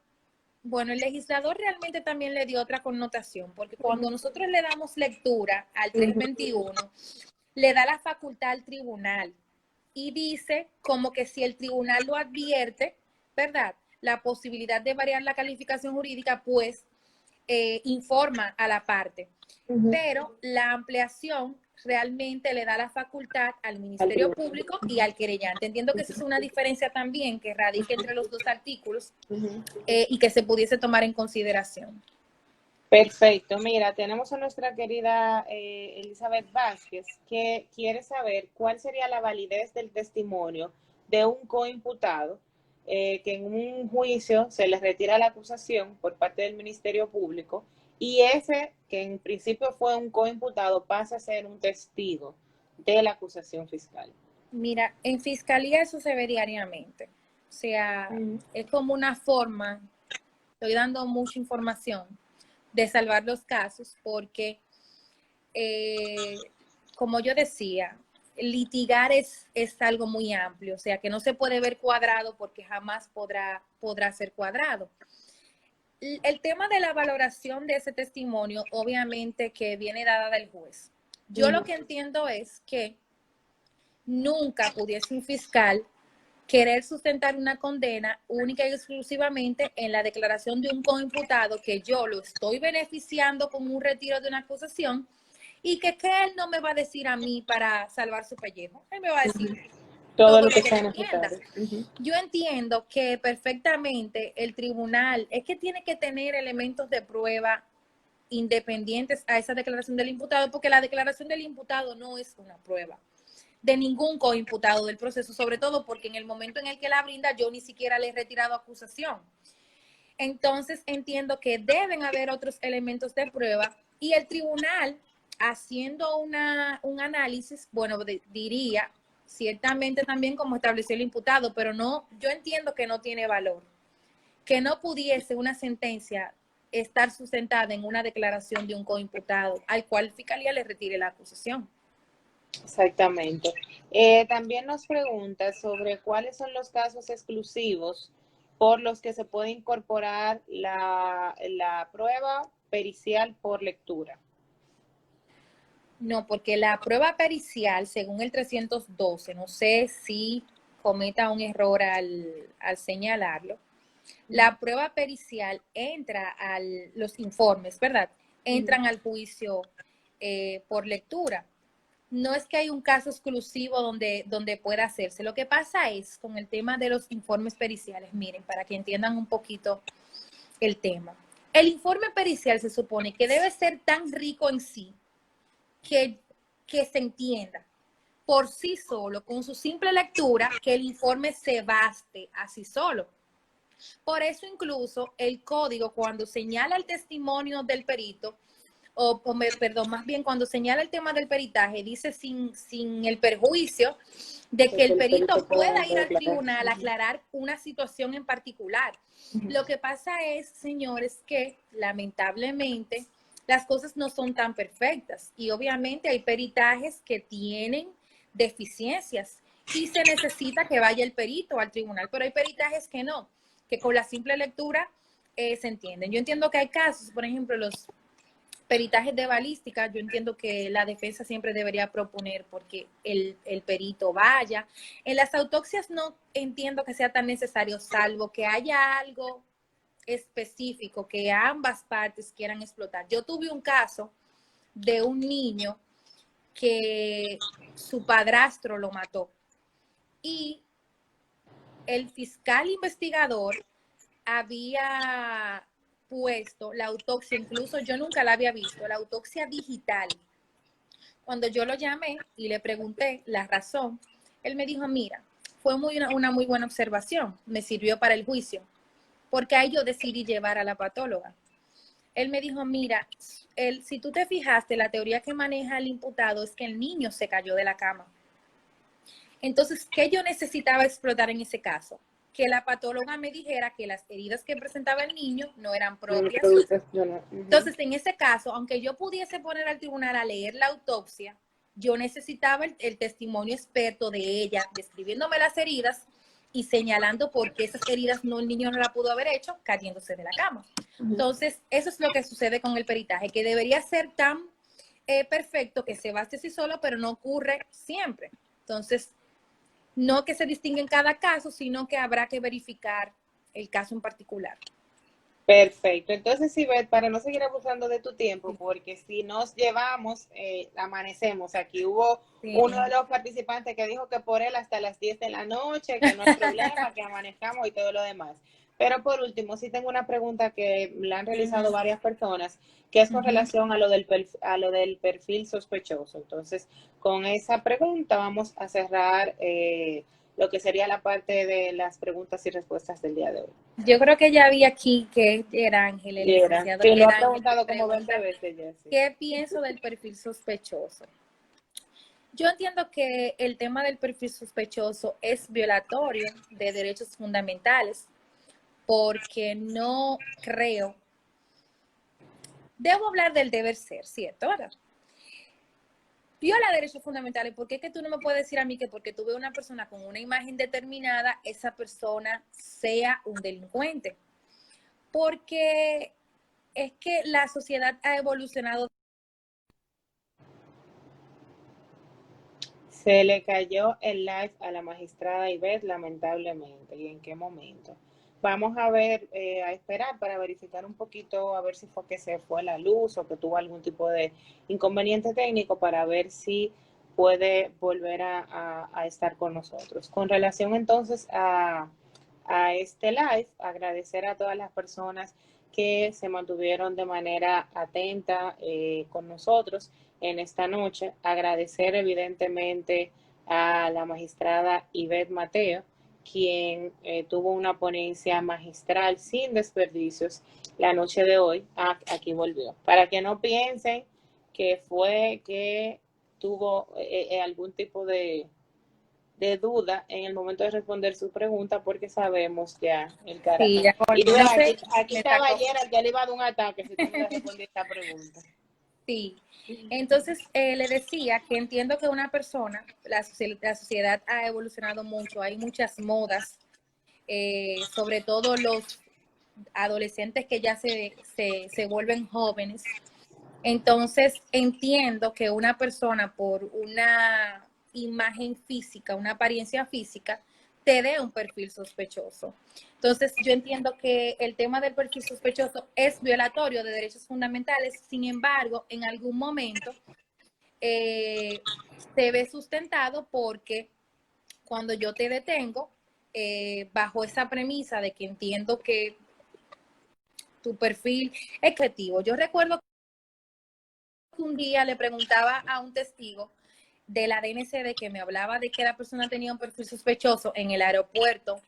bueno, el legislador realmente también le dio otra connotación, porque cuando nosotros le damos lectura al 321, le da la facultad al tribunal y dice como que si el tribunal lo advierte, ¿verdad? La posibilidad de variar la calificación jurídica, pues informa a la parte. Pero la ampliación realmente le da la facultad al Ministerio Público y al querellante. Entiendo que esa es una diferencia también que radica entre los dos artículos y que se pudiese tomar en consideración. Perfecto. Mira, tenemos a nuestra querida Elizabeth Vázquez, que quiere saber cuál sería la validez del testimonio de un coimputado que en un juicio se le retira la acusación por parte del Ministerio Público y ese, que en principio fue un coimputado, pasa a ser un testigo de la acusación fiscal. Mira, en fiscalía eso se ve diariamente. O sea, es como una forma, estoy dando mucha información, de salvar los casos, porque, como yo decía, litigar es algo muy amplio, o sea, que no se puede ver cuadrado porque jamás podrá ser cuadrado. El tema de la valoración de ese testimonio, obviamente que viene dada del juez. Yo lo que entiendo es que nunca pudiese un fiscal querer sustentar una condena única y exclusivamente en la declaración de un coimputado que yo lo estoy beneficiando con un retiro de una acusación y que él no me va a decir a mí para salvar su pellejo. Él me va a decir todo lo que sea necesario. Yo entiendo que perfectamente el tribunal es que tiene que tener elementos de prueba independientes a esa declaración del imputado, porque la declaración del imputado no es una prueba de ningún coimputado del proceso, sobre todo porque en el momento en el que la brinda yo ni siquiera le he retirado acusación. Entonces entiendo que deben haber otros elementos de prueba y el tribunal, haciendo un análisis, bueno, diría ciertamente también como estableció el imputado, pero no, yo entiendo que no tiene valor, que no pudiese una sentencia estar sustentada en una declaración de un coimputado al cual Fiscalía le retire la acusación. Exactamente. También nos pregunta sobre cuáles son los casos exclusivos por los que se puede incorporar la prueba pericial por lectura. No, porque la prueba pericial, según el 312, no sé si cometa un error al señalarlo, la prueba pericial entra a los informes, ¿verdad? Entran al juicio por lectura. No es que hay un caso exclusivo donde pueda hacerse. Lo que pasa es con el tema de los informes periciales, miren, para que entiendan un poquito el tema. El informe pericial se supone que debe ser tan rico en sí que se entienda por sí solo, con su simple lectura, que el informe se baste así solo. Por eso incluso el código, cuando señala el testimonio del perito, perdón, más bien cuando señala el tema del peritaje, dice sin el perjuicio de que el perito pueda ir al tribunal a aclarar una situación en particular. Lo que pasa es, señores, que lamentablemente las cosas no son tan perfectas y obviamente hay peritajes que tienen deficiencias y se necesita que vaya el perito al tribunal, pero hay peritajes que no, que con la simple lectura se entienden. Yo entiendo que hay casos, por ejemplo, peritajes de balística, yo entiendo que la defensa siempre debería proponer porque el perito vaya. En las autopsias no entiendo que sea tan necesario, salvo que haya algo específico que ambas partes quieran explotar. Yo tuve un caso de un niño que su padrastro lo mató y el fiscal investigador había puesto la autopsia, incluso yo nunca la había visto, la autopsia digital. Cuando yo lo llamé y le pregunté la razón, él me dijo, mira, fue una muy buena observación, me sirvió para el juicio, porque ahí yo decidí llevar a la patóloga. Él me dijo, mira, si tú te fijaste, la teoría que maneja el imputado es que el niño se cayó de la cama. Entonces, ¿qué yo necesitaba explotar en ese caso? Que la patóloga me dijera que las heridas que presentaba el niño no eran propias. Entonces, en ese caso, aunque yo pudiese poner al tribunal a leer la autopsia, yo necesitaba el testimonio experto de ella, describiéndome las heridas y señalando por qué esas heridas el niño no la pudo haber hecho cayéndose de la cama. Entonces, eso es lo que sucede con el peritaje, que debería ser tan perfecto que se baste sí solo, pero no ocurre siempre. Entonces, no que se distingue en cada caso, sino que habrá que verificar el caso en particular. Perfecto. Entonces, Ivette, para no seguir abusando de tu tiempo, porque si nos llevamos, amanecemos. Aquí hubo uno de los participantes que dijo que por él hasta las 10 de la noche, que no hay problema, que amanezcamos y todo lo demás. Pero por último, sí tengo una pregunta que la han realizado varias personas, que es con relación a lo del perfil sospechoso. Entonces, con esa pregunta vamos a cerrar lo que sería la parte de las preguntas y respuestas del día de hoy. Yo creo que ya vi aquí que era Ángel, el licenciado. Sí, lo ha preguntado como 20 veces ya. Sí. ¿Qué pienso del perfil sospechoso? Yo entiendo que el tema del perfil sospechoso es violatorio de derechos fundamentales porque no creo. Debo hablar del deber ser, ¿cierto? ¿Verdad? Viola derechos fundamentales, porque es que tú no me puedes decir a mí que porque tú ves una persona con una imagen determinada, esa persona sea un delincuente. Porque es que la sociedad ha evolucionado. Se le cayó el live a la magistrada Ivette, lamentablemente. ¿Y en qué momento? Vamos a ver, a esperar para verificar un poquito, a ver si fue que se fue la luz o que tuvo algún tipo de inconveniente técnico para ver si puede volver a estar con nosotros. Con relación entonces a este live, agradecer a todas las personas que se mantuvieron de manera atenta con nosotros en esta noche. Agradecer evidentemente a la magistrada Ivette Mateo, quien tuvo una ponencia magistral sin desperdicios la noche de hoy. Aquí volvió. Para que no piensen que fue que tuvo algún tipo de duda en el momento de responder su pregunta, porque sabemos ya el carácter. Sí, y no sé, aquí caballera, ya le iba a dar un ataque si tú no le respondiste esta pregunta. Sí, entonces le decía que entiendo que una persona, la sociedad ha evolucionado mucho, hay muchas modas, sobre todo los adolescentes que ya se vuelven jóvenes. Entonces entiendo que una persona por una imagen física, una apariencia física, te dé un perfil sospechoso. Entonces yo entiendo que el tema del perfil sospechoso es violatorio de derechos fundamentales, sin embargo, en algún momento se ve sustentado porque cuando yo te detengo, bajo esa premisa de que entiendo que tu perfil es objetivo. Yo recuerdo que un día le preguntaba a un testigo de la DNCD que me hablaba de que la persona tenía un perfil sospechoso en el aeropuerto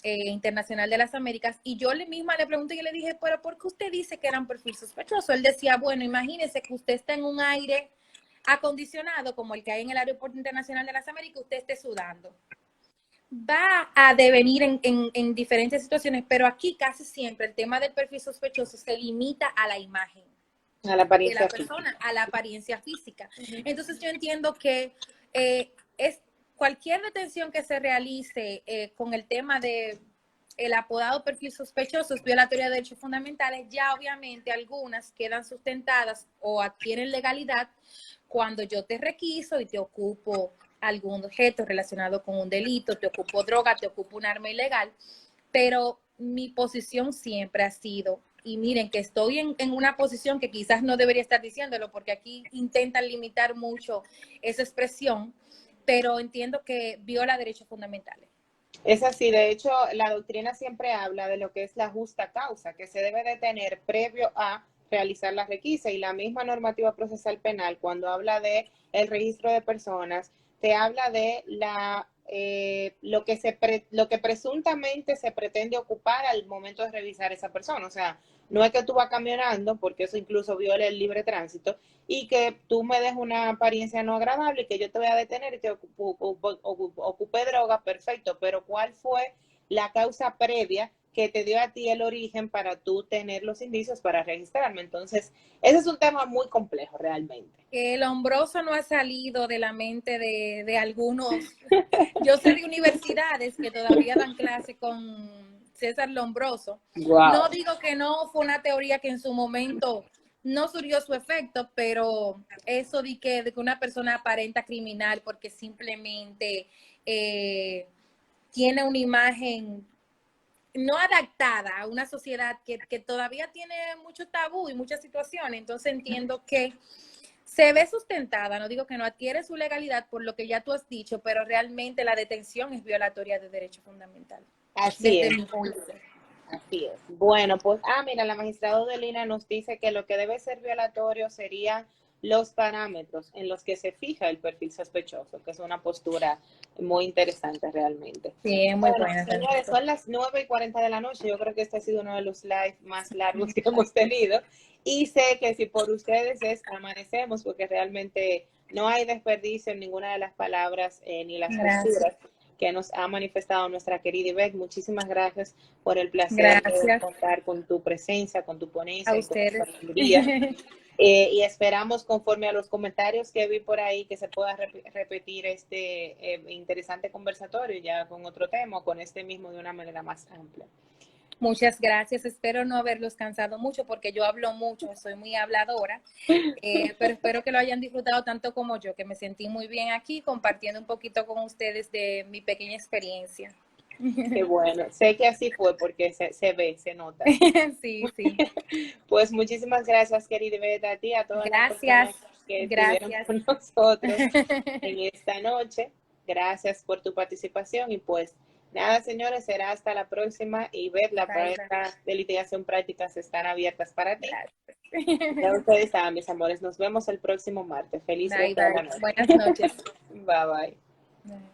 internacional de las Américas, y yo misma le pregunté y le dije, pero ¿por qué usted dice que era un perfil sospechoso? Él decía, bueno, imagínese que usted está en un aire acondicionado como el que hay en el aeropuerto internacional de las Américas, usted esté sudando. Va a devenir en diferentes situaciones, pero aquí casi siempre el tema del perfil sospechoso se limita a la imagen a la apariencia de la persona, física. A la apariencia física. Entonces yo entiendo que es cualquier detención que se realice con el tema de el apodado perfil sospechoso es violatoria de derechos fundamentales, ya obviamente algunas quedan sustentadas o adquieren legalidad cuando yo te requiso y te ocupo algún objeto relacionado con un delito, te ocupo droga, te ocupo un arma ilegal, pero mi posición siempre ha sido, y miren que estoy en una posición que quizás no debería estar diciéndolo porque aquí intentan limitar mucho esa expresión, pero entiendo que viola derechos fundamentales. Es así, de hecho, la doctrina siempre habla de lo que es la justa causa, que se debe de tener previo a realizar la requisa, y la misma normativa procesal penal, cuando habla de el registro de personas, te habla de lo que presuntamente se pretende ocupar al momento de revisar esa persona. O sea, no es que tú vas caminando, porque eso incluso viola el libre tránsito, y que tú me des una apariencia no agradable y que yo te voy a detener y te ocupe droga, perfecto, pero ¿cuál fue la causa previa que te dio a ti el origen para tú tener los indicios para registrarme? Entonces, ese es un tema muy complejo realmente. El hombroso no ha salido de la mente de algunos. Yo sé de universidades que todavía dan clase con César Lombroso. Wow. No digo que no fue una teoría que en su momento no surgió su efecto, pero eso de que una persona aparenta criminal porque simplemente tiene una imagen no adaptada a una sociedad que todavía tiene mucho tabú y muchas situaciones, entonces entiendo que se ve sustentada, no digo que no adquiere su legalidad por lo que ya tú has dicho, pero realmente la detención es violatoria de derecho fundamental. Así Desde es. mi juicio. Así es. Bueno, pues, mira, la magistrada Delina nos dice que lo que debe ser violatorio serían los parámetros en los que se fija el perfil sospechoso, que es una postura muy interesante realmente. Sí, es muy Bueno, buena. señores, son las 9:40 de la noche. Yo creo que este ha sido uno de los live más largos que hemos tenido. Y sé que si por ustedes es amanecemos, porque realmente no hay desperdicio en ninguna de las palabras ni las posturas que nos ha manifestado nuestra querida Ivette. Muchísimas gracias por el placer de contar con tu presencia, con tu ponencia a y con tu ustedes. sabiduría. Y esperamos, conforme a los comentarios que vi por ahí, que se pueda repetir este interesante conversatorio ya con otro tema, con este mismo de una manera más amplia. Muchas gracias. Espero no haberlos cansado mucho porque yo hablo mucho, soy muy habladora, pero espero que lo hayan disfrutado tanto como yo, que me sentí muy bien aquí compartiendo un poquito con ustedes de mi pequeña experiencia. Qué bueno, sé que así fue porque se ve, se nota. Sí, sí. Pues muchísimas gracias, querida Ivette, a ti, a todas las personas que estuvieron con nosotros en esta noche. Gracias por tu participación y pues nada, señores, será hasta la próxima. Y ver las pruebas de litigación prácticas están abiertas para ti. Ya ustedes saben, mis amores, nos vemos el próximo martes. Feliz resto de la noche. Buenas noches. Bye, bye.